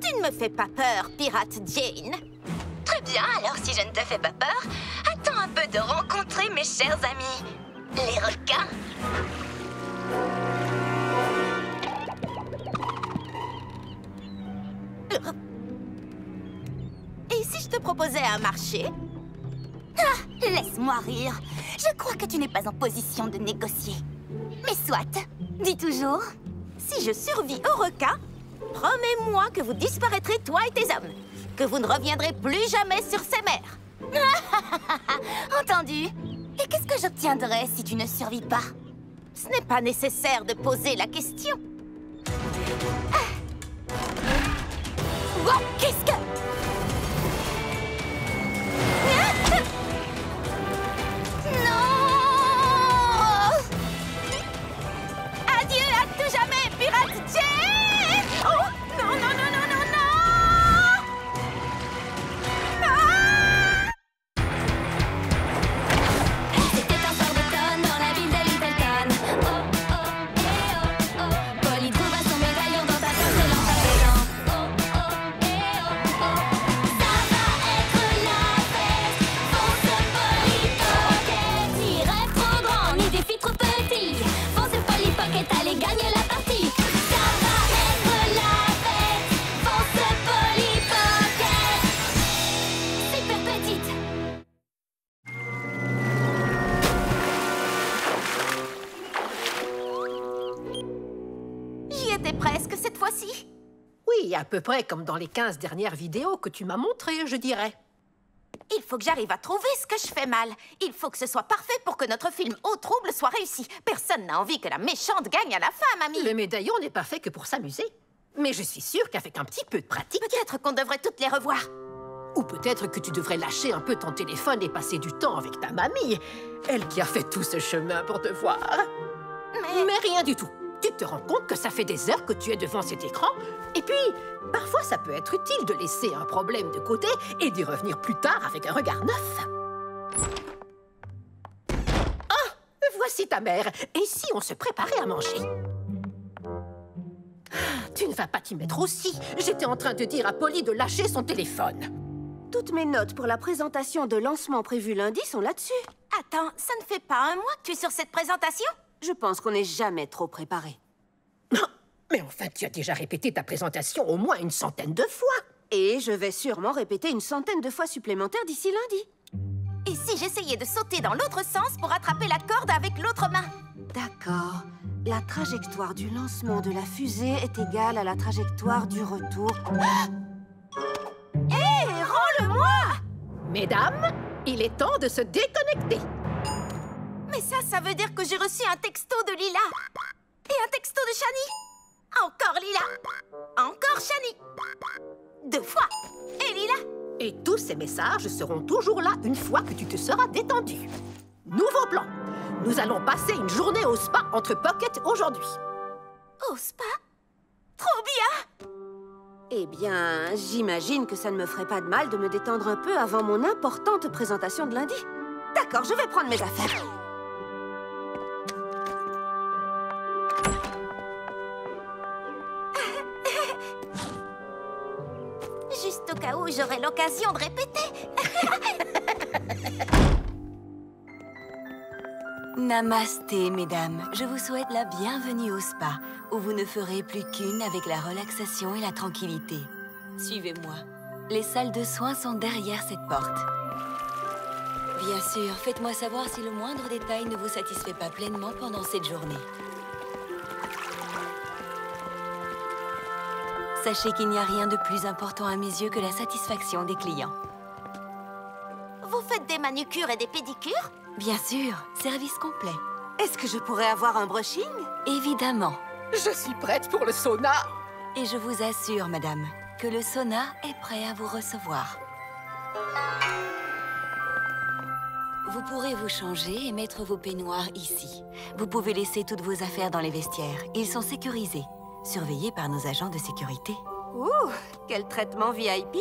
Tu ne me fais pas peur, pirate Jane. Très bien, alors si je ne te fais pas peur, attends un peu de rencontrer mes chers amis, les requins. Et si je te proposais un marché? Ah, laisse-moi rire. Je crois que tu n'es pas en position de négocier. Mais soit, dis toujours. Si je survis au requin, promets-moi que vous disparaîtrez, toi et tes hommes. Que vous ne reviendrez plus jamais sur ces mers. Entendu. Et qu'est-ce que j'obtiendrai si tu ne survis pas? Ce n'est pas nécessaire de poser la question. Wow, qu'est-ce que... à peu près comme dans les 15 dernières vidéos que tu m'as montrées, je dirais. Il faut que j'arrive à trouver ce que je fais mal. Il faut que ce soit parfait pour que notre film Au Trouble soit réussi. Personne n'a envie que la méchante gagne à la fin, mamie. Le médaillon n'est pas fait que pour s'amuser. Mais je suis sûre qu'avec un petit peu de pratique... Peut-être qu'on devrait toutes les revoir. Ou peut-être que tu devrais lâcher un peu ton téléphone et passer du temps avec ta mamie. Elle qui a fait tout ce chemin pour te voir. Mais rien du tout. Tu te rends compte que ça fait des heures que tu es devant cet écran. Et puis, parfois, ça peut être utile de laisser un problème de côté et d'y revenir plus tard avec un regard neuf. Ah, voici ta mère. Et si on se préparait à manger? Tu ne vas pas t'y mettre aussi. J'étais en train de dire à Polly de lâcher son téléphone. Toutes mes notes pour la présentation de lancement prévue lundi sont là-dessus. Attends, ça ne fait pas un mois que tu es sur cette présentation? Je pense qu'on n'est jamais trop préparé. Mais enfin, tu as déjà répété ta présentation au moins une centaine de fois. Et je vais sûrement répéter une centaine de fois supplémentaires d'ici lundi. Et si j'essayais de sauter dans l'autre sens pour attraper la corde avec l'autre main? D'accord. La trajectoire du lancement de la fusée est égale à la trajectoire du retour. Hé, rends-le-moi! Mesdames, il est temps de se déconnecter. Mais ça veut dire que j'ai reçu un texto de Lila. Et un texto de Shani. Encore Lila. Encore Shani. 2 fois. Et Lila. Et tous ces messages seront toujours là une fois que tu te seras détendu. Nouveau plan. Nous allons passer une journée au spa entre Pocket aujourd'hui. Au spa? Trop bien! Eh bien, j'imagine que ça ne me ferait pas de mal de me détendre un peu avant mon importante présentation de lundi. D'accord, je vais prendre mes affaires. Juste au cas où j'aurai l'occasion de répéter. Namasté, mesdames. Je vous souhaite la bienvenue au spa, où vous ne ferez plus qu'une avec la relaxation et la tranquillité. Suivez-moi. Les salles de soins sont derrière cette porte. Bien sûr, faites-moi savoir si le moindre détail ne vous satisfait pas pleinement pendant cette journée. Sachez qu'il n'y a rien de plus important à mes yeux que la satisfaction des clients. Vous faites des manucures et des pédicures? Bien sûr, service complet. Est-ce que je pourrais avoir un brushing? Évidemment. Je suis prête pour le sauna. Et je vous assure, madame, que le sauna est prêt à vous recevoir. Vous pourrez vous changer et mettre vos peignoirs ici. Vous pouvez laisser toutes vos affaires dans les vestiaires. Ils sont sécurisés, surveillés par nos agents de sécurité. Ouh, quel traitement VIP!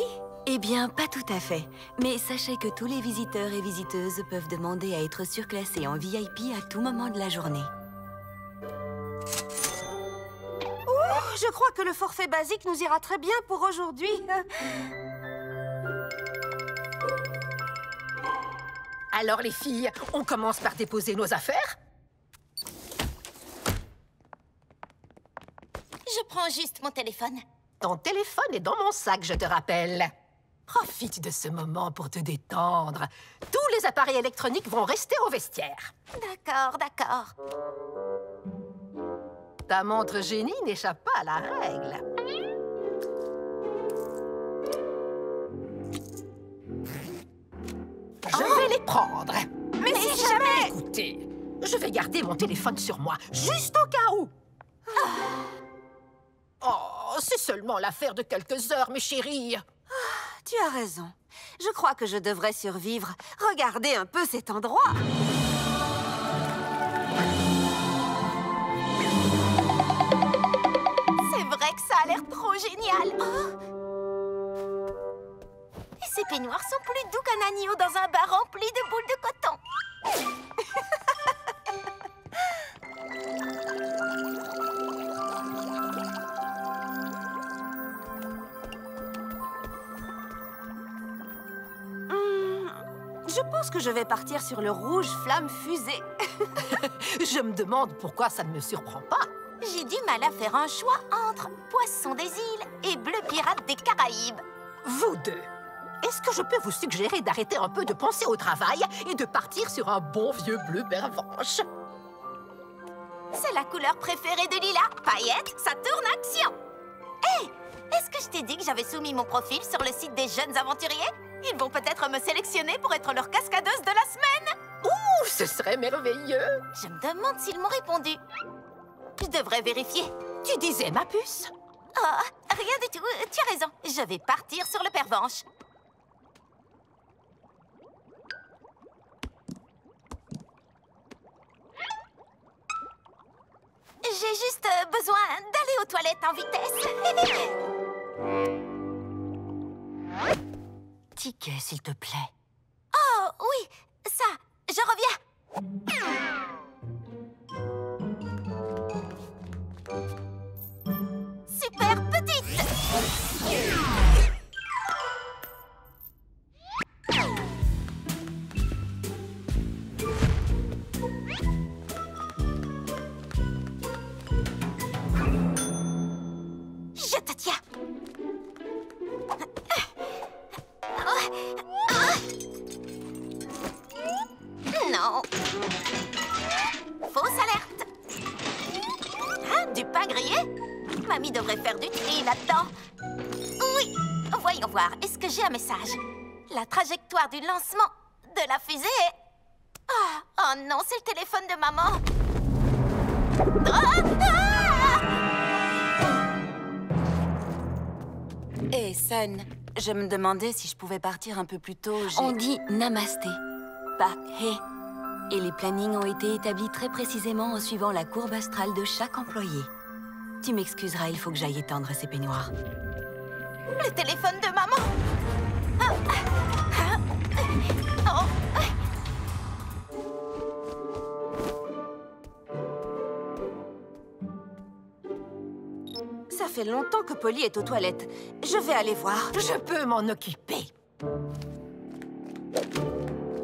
Eh bien, pas tout à fait. Mais sachez que tous les visiteurs et visiteuses peuvent demander à être surclassés en VIP à tout moment de la journée. Ouh, je crois que le forfait basique nous ira très bien pour aujourd'hui. Alors les filles, on commence par déposer nos affaires? Je prends juste mon téléphone. Ton téléphone est dans mon sac, je te rappelle. Profite de ce moment pour te détendre. Tous les appareils électroniques vont rester au vestiaire. D'accord, d'accord. Ta montre génie n'échappe pas à la règle. Je vais les prendre. Mais si jamais... Écoutez, je vais garder mon téléphone sur moi, juste au cas où. Oh, c'est seulement l'affaire de quelques heures, mes chéris. Tu as raison. Je crois que je devrais survivre. Regardez un peu cet endroit. C'est vrai que ça a l'air trop génial. Oh. Et ces peignoirs sont plus doux qu'un agneau dans un bar rempli de boules de coton. Je pense que je vais partir sur le rouge flamme fusée. Je me demande pourquoi ça ne me surprend pas. J'ai du mal à faire un choix entre Poisson des îles et Bleu pirate des Caraïbes. Vous deux, est-ce que je peux vous suggérer d'arrêter un peu de penser au travail et de partir sur un bon vieux bleu pervenche? C'est la couleur préférée de Lila. Paillettes, ça tourne action. Hé, est-ce que je t'ai dit que j'avais soumis mon profil sur le site des jeunes aventuriers? Ils vont peut-être me sélectionner pour être leur cascadeuse de la semaine. Ouh, ce serait merveilleux. Je me demande s'ils m'ont répondu. Je devrais vérifier. Tu disais, ma puce? Oh, rien du tout. Tu as raison. Je vais partir sur le pervenche. J'ai juste besoin d'aller aux toilettes en vitesse. Ticket, s'il te plaît. Oh, oui, ça, je reviens. Super petite. Je te tiens. Non. Fausse alerte. Hein, du pain grillé? Mamie devrait faire du tri là-dedans. Oui. Voyons voir. Est-ce que j'ai un message? La trajectoire du lancement de la fusée est... Oh non, c'est le téléphone de maman. Hé, Sun, je me demandais si je pouvais partir un peu plus tôt. On dit namasté, pas hé. Et les plannings ont été établis très précisément en suivant la courbe astrale de chaque employé. Tu m'excuseras, il faut que j'aille étendre ces peignoirs. Le téléphone de maman. Ça fait longtemps que Polly est aux toilettes. Je vais aller voir. Je peux m'en occuper.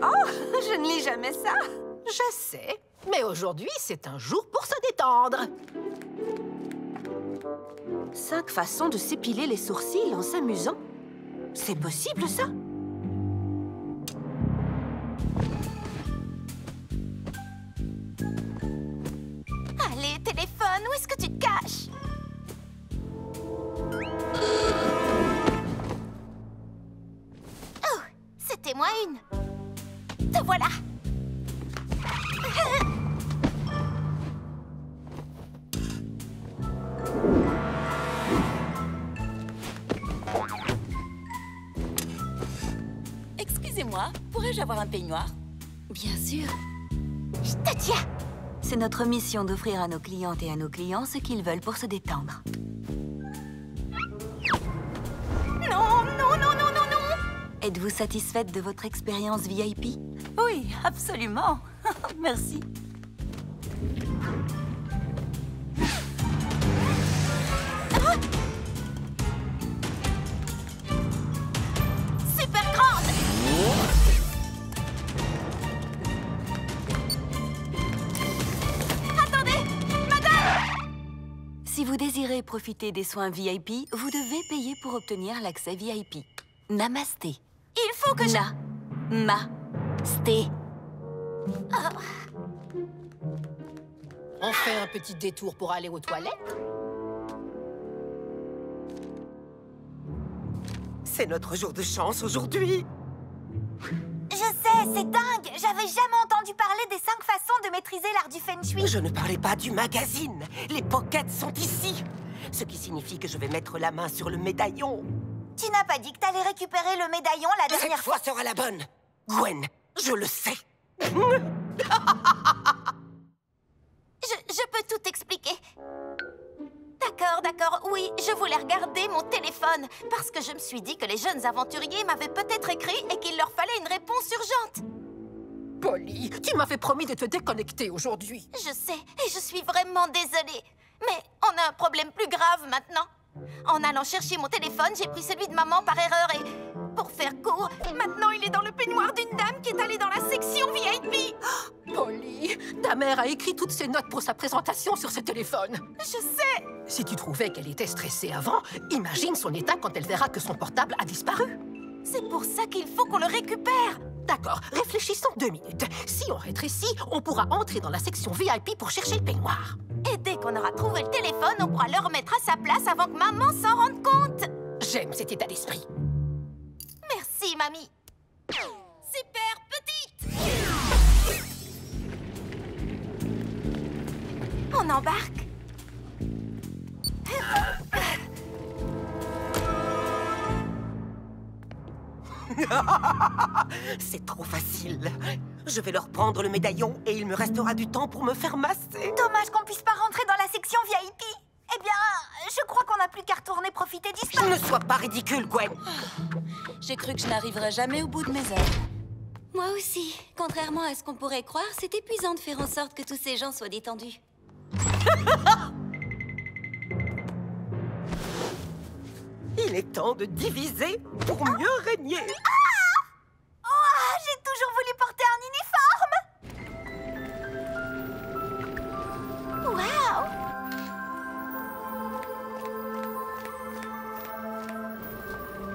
Oh, je ne lis jamais ça. Je sais, mais aujourd'hui, c'est un jour pour se détendre. 5 façons de s'épiler les sourcils en s'amusant. C'est possible, ça? Allez, téléphone, où est-ce que tu te caches? Oh, c'était moi une. Te voilà. Excusez-moi, pourrais-je avoir un peignoir? Bien sûr. Je te tiens. C'est notre mission d'offrir à nos clientes et à nos clients ce qu'ils veulent pour se détendre. Non, non, non, non, non, non. Êtes-vous satisfaite de votre expérience VIP? Oui, absolument. Merci. Ah! Super grande. Attendez, madame. Si vous désirez profiter des soins VIP, vous devez payer pour obtenir l'accès VIP. Namasté. Il faut que Namasté. On fait un petit détour pour aller aux toilettes? C'est notre jour de chance aujourd'hui. Je sais, c'est dingue. J'avais jamais entendu parler des 5 façons de maîtriser l'art du feng shui. Je ne parlais pas du magazine. Les pockets sont ici. Ce qui signifie que je vais mettre la main sur le médaillon. Tu n'as pas dit que t'allais récupérer le médaillon la dernière fois? Cette fois sera la bonne. Gwen, je le sais. Je peux tout expliquer. D'accord, oui, je voulais regarder mon téléphone parce que je me suis dit que les jeunes aventuriers m'avaient peut-être écrit et qu'il leur fallait une réponse urgente. Polly, tu m'avais promis de te déconnecter aujourd'hui. Je sais, et je suis vraiment désolée. Mais on a un problème plus grave maintenant. En allant chercher mon téléphone, j'ai pris celui de maman par erreur et... Pour faire court, maintenant il est dans le peignoir d'une dame qui est allée dans la section VIP. Polly, ta mère a écrit toutes ses notes pour sa présentation sur ce téléphone. Je sais. Si tu trouvais qu'elle était stressée avant, imagine son état quand elle verra que son portable a disparu. C'est pour ça qu'il faut qu'on le récupère. D'accord, réfléchissons 2 minutes. Si on rétrécit, on pourra entrer dans la section VIP pour chercher le peignoir. Et dès qu'on aura trouvé le téléphone, on pourra le remettre à sa place avant que maman s'en rende compte. J'aime cet état d'esprit. Merci, mamie. Super petite. On embarque. C'est trop facile. Je vais leur prendre le médaillon et il me restera du temps pour me faire masser. Dommage qu'on puisse pas rentrer dans la section VIP. Eh bien, je crois qu'on n'a plus qu'à retourner profiter du spa. Ne sois pas ridicule, Gwen. J'ai cru que je n'arriverais jamais au bout de mes heures. Moi aussi. Contrairement à ce qu'on pourrait croire, c'est épuisant de faire en sorte que tous ces gens soient détendus. Il est temps de diviser pour mieux régner. Oh, j'ai toujours voulu porter un uniforme. Waouh!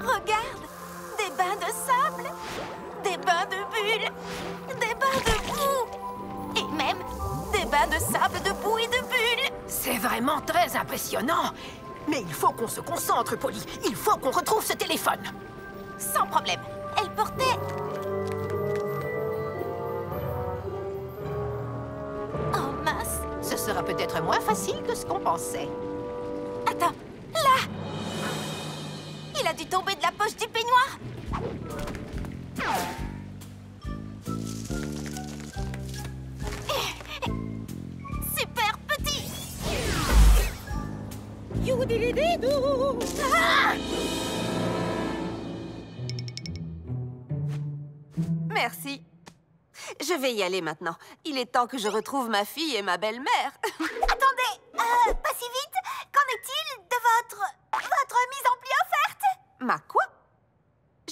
Regarde! Des bains de sable, des bains de bulles, des bains de boue et même des bains de sable, de boue et de bulles. C'est vraiment très impressionnant. Mais il faut qu'on se concentre, Polly. Il faut qu'on retrouve ce téléphone. Sans problème. Elle portait... Oh mince. Ce sera peut-être moins facile que ce qu'on pensait. Attends, là! Il a dû tomber de la poche du peignoir. Super petit. Ah! Merci. Je vais y aller maintenant. Il est temps que je retrouve ma fille et ma belle-mère. Attendez, pas si vite. Qu'en est-il de votre mise en pli offerte? Ma quoi?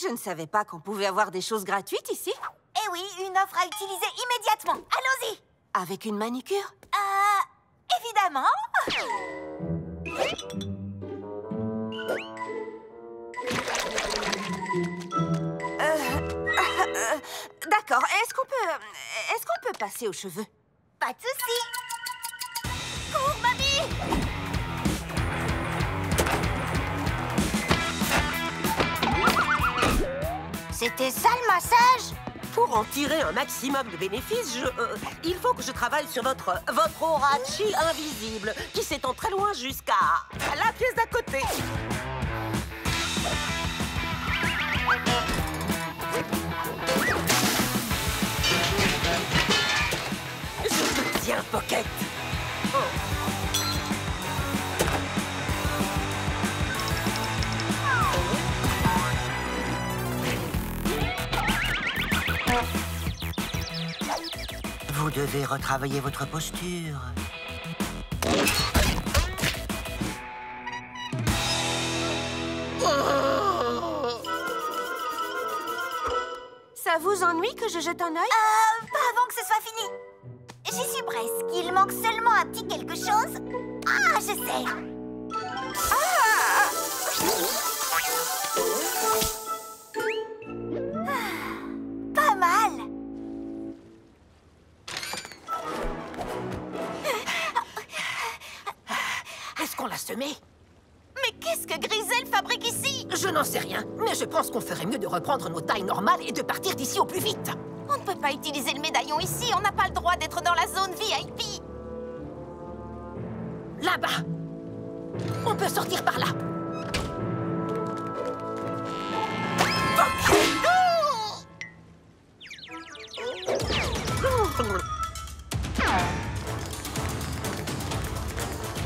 Je ne savais pas qu'on pouvait avoir des choses gratuites ici. Eh oui, une offre à utiliser immédiatement. Allons-y. Avec une manicure? Évidemment. D'accord. Est-ce qu'on peut passer aux cheveux? Pas de souci. Cours, mamie. C'était ça le massage? Pour en tirer un maximum de bénéfices, il faut que je travaille sur votre orachi invisible, qui s'étend très loin jusqu'à la pièce d'à côté. Je te tiens, Pocket. Oh. Vous devez retravailler votre posture. Ça vous ennuie que je jette un œil? Pas avant que ce soit fini. J'y suis presque. Il manque seulement un petit quelque chose. Ah, je sais. Pas mal. Est-ce qu'on l'a semé? Mais qu'est-ce que Grisel fabrique ici? Je n'en sais rien, mais je pense qu'on ferait mieux de reprendre nos tailles normales et de partir d'ici au plus vite. On ne peut pas utiliser le médaillon ici. On n'a pas le droit d'être dans la zone VIP. Là-bas. On peut sortir par là.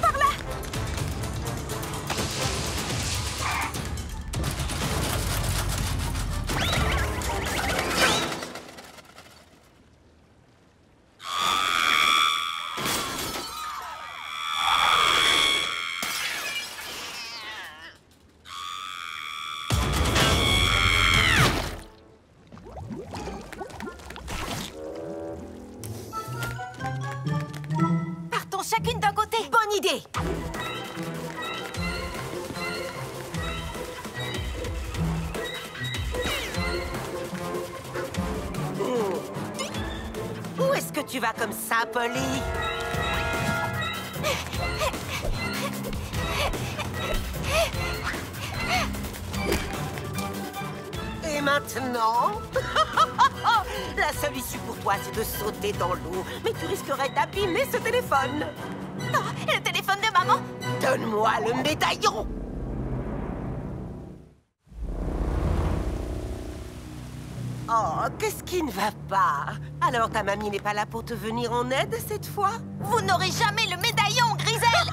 Par là. Partons chacune d'un côté. Bonne idée. Où est-ce que tu vas comme ça, Polly? Et maintenant? La seule issue pour toi, c'est de sauter dans l'eau. Mais tu risquerais d'abîmer ce téléphone. Oh, le téléphone de maman! Donne-moi le médaillon! Oh, qu'est-ce qui ne va pas? Alors ta mamie n'est pas là pour te venir en aide cette fois? Vous n'aurez jamais le médaillon, Griselle!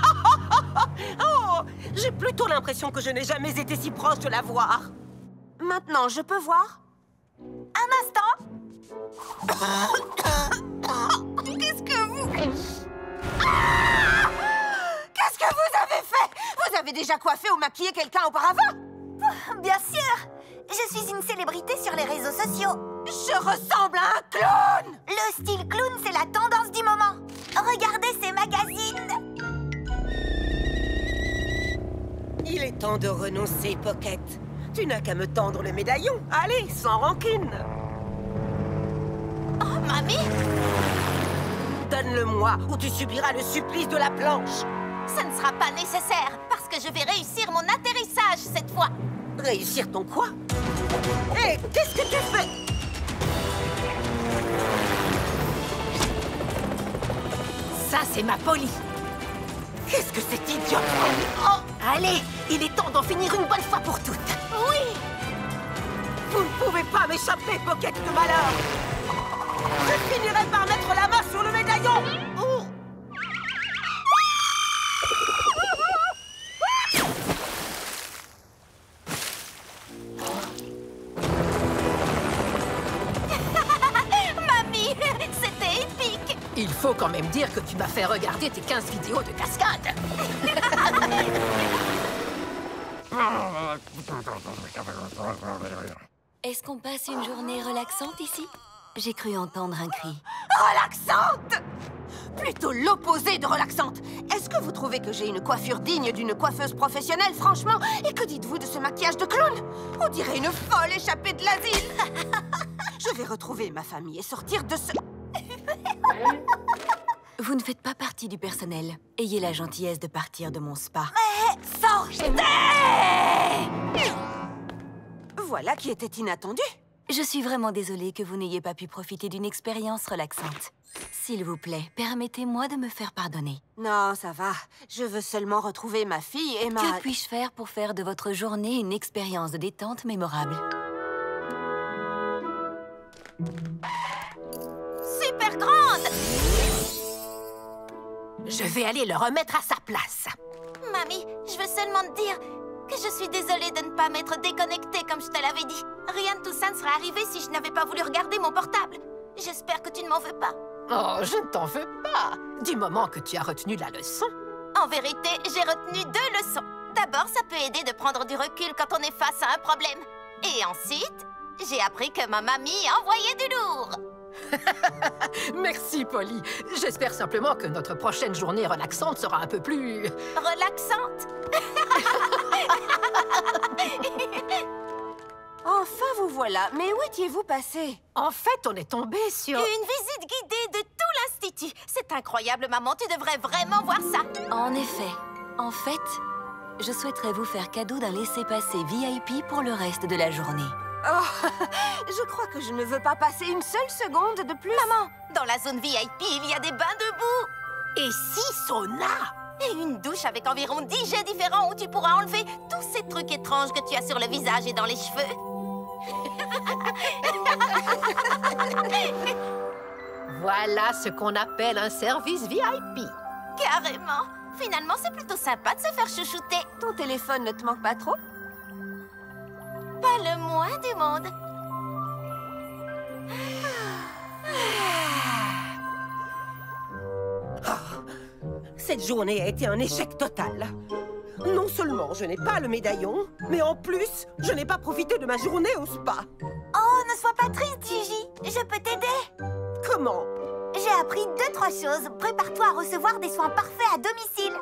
Oh, j'ai plutôt l'impression que je n'ai jamais été si proche de la voir. Maintenant, je peux voir? Un instant! Qu'est-ce que vous... Qu'est-ce que vous avez fait? Vous avez déjà coiffé ou maquillé quelqu'un auparavant? Bien sûr! Je suis une célébrité sur les réseaux sociaux. Je ressemble à un clown! Le style clown, c'est la tendance du moment. Regardez ces magazines. Il est temps de renoncer, Pocket. Tu n'as qu'à me tendre le médaillon. Allez, sans rancune. Oh, mamie! Donne-le-moi ou tu subiras le supplice de la planche. Ça ne sera pas nécessaire, parce que je vais réussir mon atterrissage cette fois. Réussir ton quoi? Hé, qu'est-ce que tu fais? Ça, c'est ma Polly. Qu'est-ce que c'est idiot? Oh, allez, il est temps d'en finir une bonne fois pour toutes. Oui! Vous ne pouvez pas m'échapper, Pocket de malheur. Je finirai par mettre la main sur le médaillon. Oh. Mamie, c'était épique. Il faut quand même dire que tu m'as fait regarder tes 15 vidéos de cascade. Est-ce qu'on passe une journée relaxante ici? J'ai cru entendre un cri. Relaxante? Plutôt l'opposé de relaxante. Est-ce que vous trouvez que j'ai une coiffure digne d'une coiffeuse professionnelle, franchement? Et que dites-vous de ce maquillage de clown? On dirait une folle échappée de l'asile. Je vais retrouver ma famille et sortir de ce... Vous ne faites pas partie du personnel. Ayez la gentillesse de partir de mon spa. Mais sortez! Voilà qui était inattendu. Je suis vraiment désolée que vous n'ayez pas pu profiter d'une expérience relaxante. S'il vous plaît, permettez-moi de me faire pardonner. Non, ça va. Je veux seulement retrouver ma fille et ma... Que puis-je faire pour faire de votre journée une expérience de détente mémorable? Super grande! Je vais aller le remettre à sa place. Mamie, je veux seulement te dire que je suis désolée de ne pas m'être déconnectée comme je te l'avais dit. Rien de tout ça ne serait arrivé si je n'avais pas voulu regarder mon portable. J'espère que tu ne m'en veux pas. Oh, je ne t'en veux pas, du moment que tu as retenu la leçon. En vérité, j'ai retenu 2 leçons. D'abord, ça peut aider de prendre du recul quand on est face à un problème. Et ensuite, j'ai appris que ma mamie envoyait du lourd. Merci, Polly. J'espère simplement que notre prochaine journée relaxante sera un peu plus... Relaxante? Enfin, vous voilà. Mais où étiez-vous passé? En fait, on est tombé sur... Une visite guidée de tout l'Institut. C'est incroyable, maman. Tu devrais vraiment voir ça. En effet. En fait, je souhaiterais vous faire cadeau d'un laissez-passer VIP pour le reste de la journée. Oh, je crois que je ne veux pas passer une seule seconde de plus. Maman, dans la zone VIP, il y a des bains debout. Et 6 saunas. Et une douche avec environ 10 jets différents où tu pourras enlever tous ces trucs étranges que tu as sur le visage et dans les cheveux. Voilà ce qu'on appelle un service VIP. Carrément. Finalement, c'est plutôt sympa de se faire chouchouter. Ton téléphone ne te manque pas trop? Pas le moins du monde. Cette journée a été un échec total. Non seulement je n'ai pas le médaillon, mais en plus, je n'ai pas profité de ma journée au spa. Oh, ne sois pas triste, Gigi. Je peux t'aider. Comment? J'ai appris 2-3 choses. Prépare-toi à recevoir des soins parfaits à domicile.